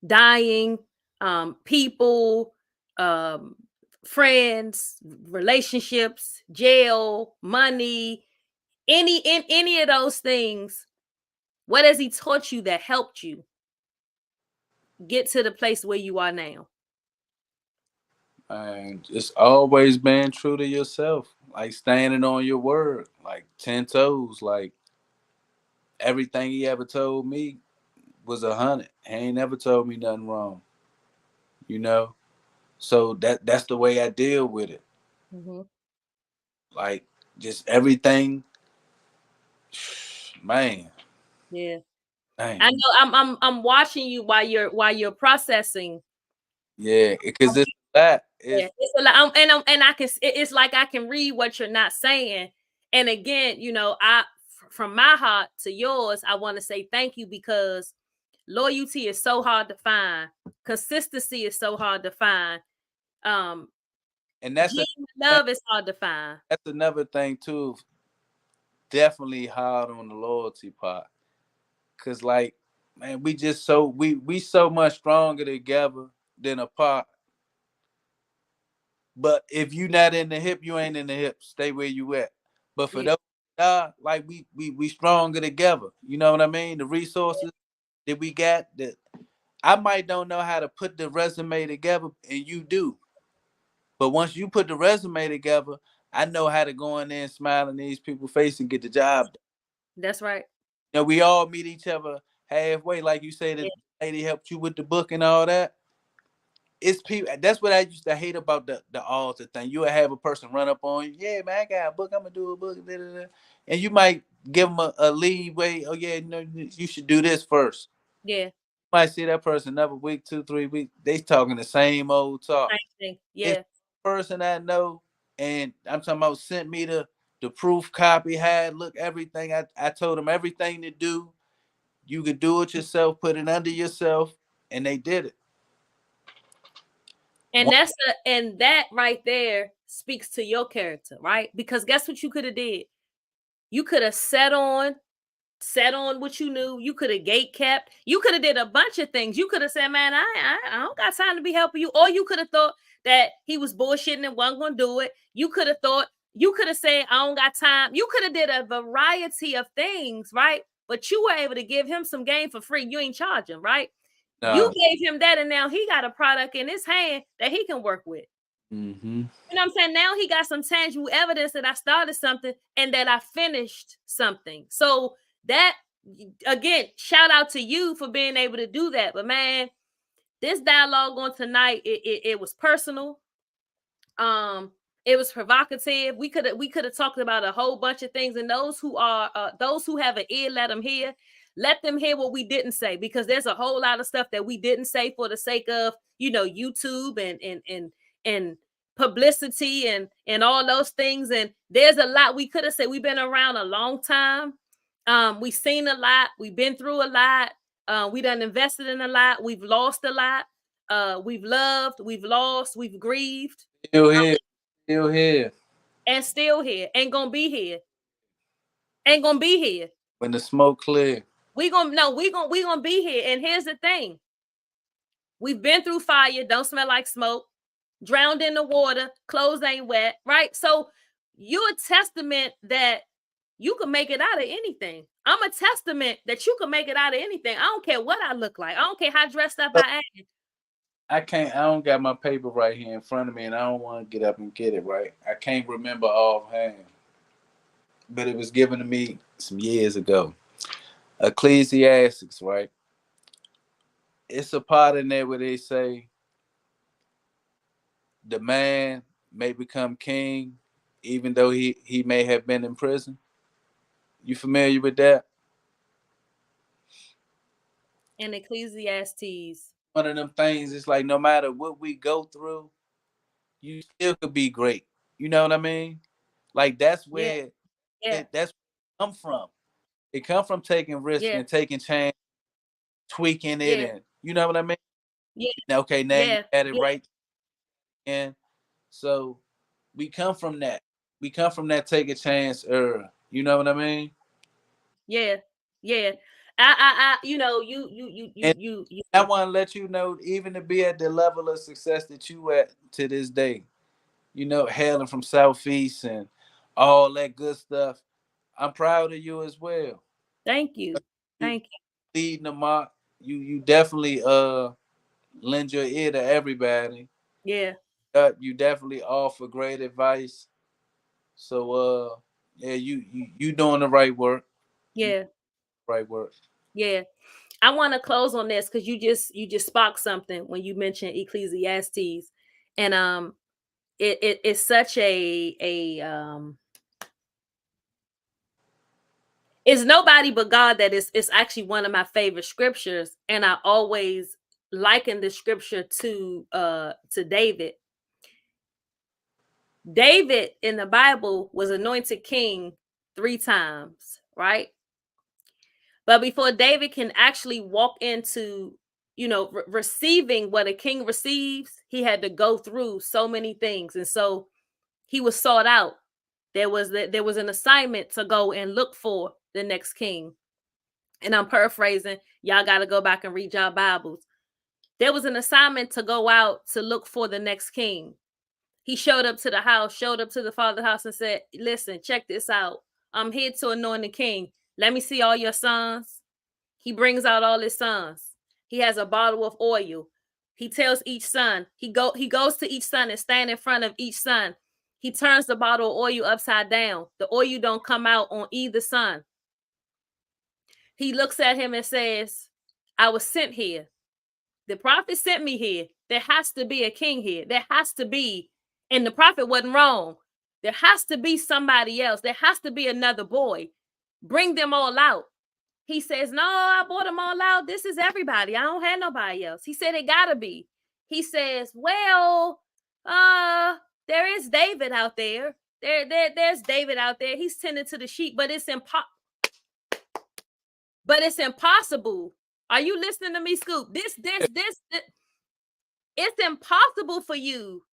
dying, people, um, friends, relationships, jail, money, any of those things. What has he taught you that helped you get to the place where you are now? and it's always being true to yourself. Like standing on your word, like 10 toes. Like everything he ever told me was 100. He ain't never told me nothing wrong, you know? So that's the way I deal with it. Hmm. Like just everything, man, Yeah, I man. know. I'm watching you while you're processing. Yeah, because it's that Yeah, is, it's a lot, and I can. It's like I can read what you're not saying. And again, from my heart to yours, I want to say thank you, because loyalty is so hard to find. Consistency is so hard to find. Um, and that's a Genuine thing, love is hard to find. that's another thing too. Definitely hard on the loyalty part, cause like, man, we just we so much stronger together than apart. But if you not in the hip, you ain't in the hip. Stay where you at. But for Yeah, those, like we stronger together. You know what I mean? The resources that we got, that I might don't know how to put the resume together, and you do. But once you put the resume together, I know how to go in there and smile in these people's face and get the job done. that's right. You know, we all meet each other halfway, like you say, Yeah, the lady helped you with the book and all that. It's people. That's what I used to hate about the altar thing. You would have a person run up on you. Yeah, man, I got a book. I'm gonna do a book. Da, da, da. And you might give them a leeway. Oh yeah, no, you should do this first. yeah, You might see that person another week, 2, 3 weeks. They talking the same old talk. same thing. It's Yeah, the person I know, and I'm talking about sent me the proof copy. Had look everything. I told them everything to do. You could do it yourself. Put it under yourself, and they did it. and and that right there speaks to your character, right? Because guess what you could have did? You could have set on what you knew. You could have gate kept. You could have did a bunch of things. You could have said, "Man, I don't got time to be helping you." Or you could have thought that he was bullshitting and wasn't gonna do it. You could have thought. You could have said, "I don't got time." You could have did a variety of things, right? But you were able to give him some game for free. You ain't charging, right? You Nah. gave him that, and now he got a product in his hand that he can work with. Mm-hmm. You know what I'm saying? Now he got some tangible evidence that I started something and that I finished something. So that, again, shout out to you for being able to do that. But man, this dialogue on tonight, it was personal. Um, it was provocative. We could have talked about a whole bunch of things. And those who have an ear, let them hear. Let them hear what we didn't say, because there's a whole lot of stuff that we didn't say for the sake of, YouTube and publicity and all those things. And there's a lot we could have said. We've been around a long time. We've seen a lot. We've been through a lot. We done invested in a lot. We've lost a lot. We've loved, we've lost, we've grieved, Still here. Still here. and still here. Ain't gonna be here. Ain't gonna be here. When the smoke clear. We gonna no, we gonna be here. And here's the thing: we've been through fire. Don't smell like smoke. Drowned in the water. Clothes ain't wet. Right. So you're a testament that you can make it out of anything. I'm a testament that you can make it out of anything. I don't care what I look like. I don't care how dressed up I am. I don't got my paper right here in front of me, and I don't want to get up and get it right. I can't remember offhand, but it was given to me some years ago. Ecclesiastics, right? It's a part in there where they say the man may become king even though he may have been in prison. You familiar with that? In Ecclesiastes. One of them things, it's like no matter what we go through, you still could be great. You know what I mean? Like that's Yeah, where yeah, that's where it come from. It come from taking risk yeah, and taking chance, tweaking it, yeah, and you know what I mean? yeah, Okay, now you yeah, got it yeah, right. And so we come from that. We come from that take a chance era. You know what I mean? yeah, yeah. You, And you, you, I you. want to let you know, even to be at the level of success that you at to this day, hailing from Southeast and all that good stuff. I'm proud of you as well. Thank you, You thank you. leading the mock. You definitely lend your ear to everybody. Yeah, You definitely offer great advice. So yeah, you doing the right work. You yeah, right work. yeah. I want to close on this because you just sparked something when you mentioned Ecclesiastes, and it's such a it's nobody but God that is it's actually one of my favorite scriptures, and I always liken the scripture to David. David in the Bible was anointed king 3 times, right? But before David can actually walk into, receiving what a king receives, he had to go through so many things. And so he was sought out. There was an assignment to go and look for the next king. And I'm paraphrasing. Y'all got to go back and read your Bibles. There was an assignment to go out to look for the next king. He showed up to the house, showed up to the father's house and said, listen, check this out. I'm here to anoint the king. Let me see all your sons. He brings out all his sons. He has a bottle of oil. He tells each son, he goes to each son and stand in front of each son. He turns the bottle of oil upside down. The oil don't come out on either son. He looks at him and says, I was sent here. The prophet sent me here. There has to be a king here. There has to be, and the prophet wasn't wrong. There has to be somebody else. There has to be another boy. Bring them all out. He says, no, I brought them all out. This is everybody. I don't have nobody else. He said, it gotta be. He says, well, there is David out there. There's David out there. He's tending to the sheep, but it's impossible. Are you listening to me, Scoop? It's impossible for you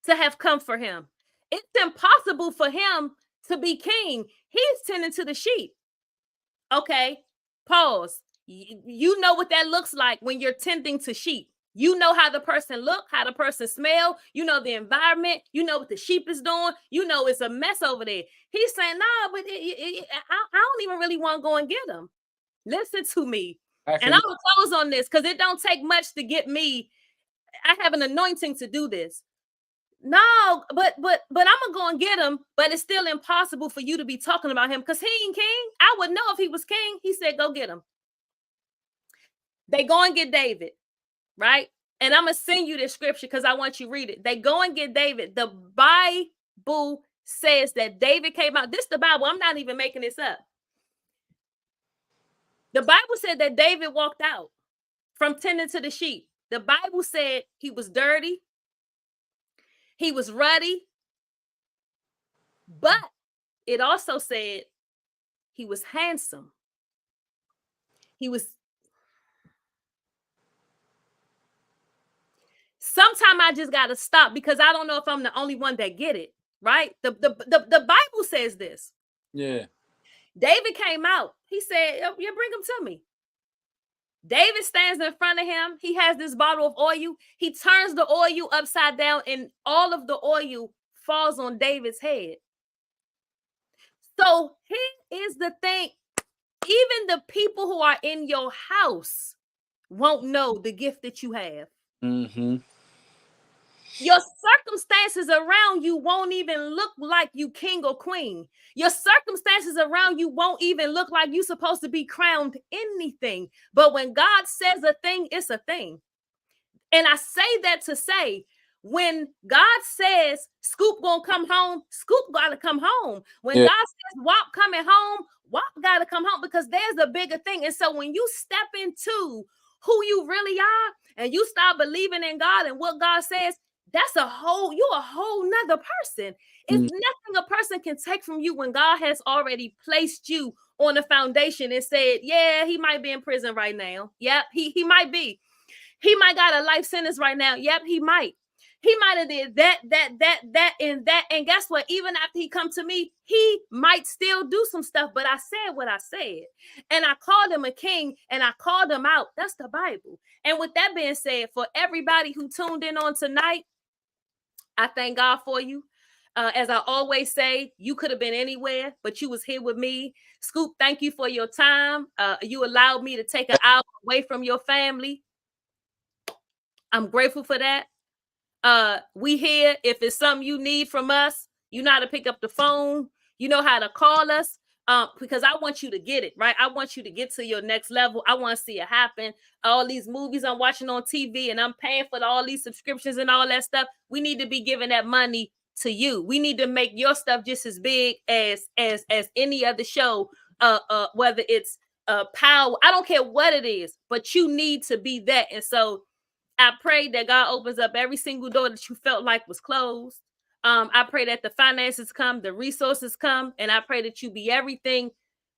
to have come for him. It's impossible for him to be king. He's tending to the sheep. Okay, pause. You know what that looks like when you're tending to sheep. You know how the person look, how the person smell. You know the environment. You know what the sheep is doing. You know it's a mess over there. He's saying, nah, but I don't even really want to go and get him. Listen to me. And I'm going to close on this because it don't take much to get me. I have an anointing to do this. No, but I'm gonna go and get him, but it's still impossible for you to be talking about him because he ain't king. I would know if he was king. He said, go get him. They go and get David, right? And I'm gonna send you this scripture because I want you to read it. They go and get David. The Bible says that David came out. This is the Bible. I'm not even making this up. The Bible said that David walked out from tending to the sheep. The Bible said he was dirty. He was ruddy. But it also said he was handsome. He was. Sometimes I just got to stop because I don't know if I'm the only one that get it, right? The Bible says this. Yeah. David came out. He said, yeah, bring him to me. David stands in front of him. He has this bottle of oil. He turns the oil upside down and all of the oil falls on David's head. So here is the thing. Even the people who are in your house won't know the gift that you have. Mm-hmm. Your circumstances around you won't even look like you king or queen. Your circumstances around you won't even look like you're supposed to be crowned anything. But when God says a thing, it's a thing. And I say that to say, when God says Scoop gonna come home, Scoop gotta come home. When God says WAP coming home, WAP gotta come home because there's a bigger thing. And so when you step into who you really are and you start believing in God and what God says, you're a whole nother person. It's nothing a person can take from you when God has already placed you on a foundation and said, yeah, he might be in prison right now. Yep, he might be. He might got a life sentence right now. Yep, he might. He might have did that, and that. And guess what? Even after he come to me, he might still do some stuff. But I said what I said. And I called him a king and I called him out. That's the Bible. And with that being said, for everybody who tuned in on tonight, I thank God for you. As I always say, you could have been anywhere, but you was here with me. Scoop, thank you for your time. You allowed me to take an hour away from your family. I'm grateful for that. We here. If it's something you need from us, you know how to pick up the phone. You know how to call us. Because I want you to get it, right? I want you to get to your next level. I want to see it happen. All these movies I'm watching on TV and I'm paying for all these subscriptions and all that stuff. We need to be giving that money to you. We need to make your stuff just as big as any other show. Whether it's power, I don't care what it is, but you need to be that. And so I pray that God opens up every single door that you felt like was closed. I pray that the finances come, the resources come, and I pray that you be everything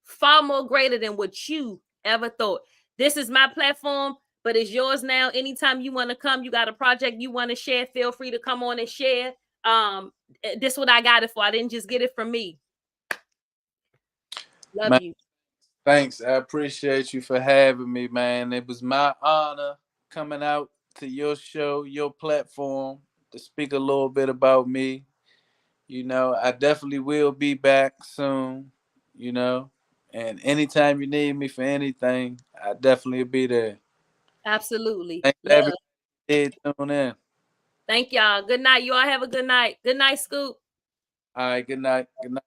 far more greater than what you ever thought. This is my platform, but it's yours now. Anytime you want to come, you got a project you want to share, feel free to come on and share. This is what I got it for. I didn't just get it from me. Love Man, you. thanks. I appreciate you for having me, man. It was my honor coming out to your show, your platform, to speak a little bit about me. You know, I definitely will be back soon, you know. And anytime you need me for anything, I definitely will be there. Absolutely. Thanks to Love. everybody who did tune in. Thank y'all. Good night. You all have a good night. Good night, Scoop. All right, good night. Good night.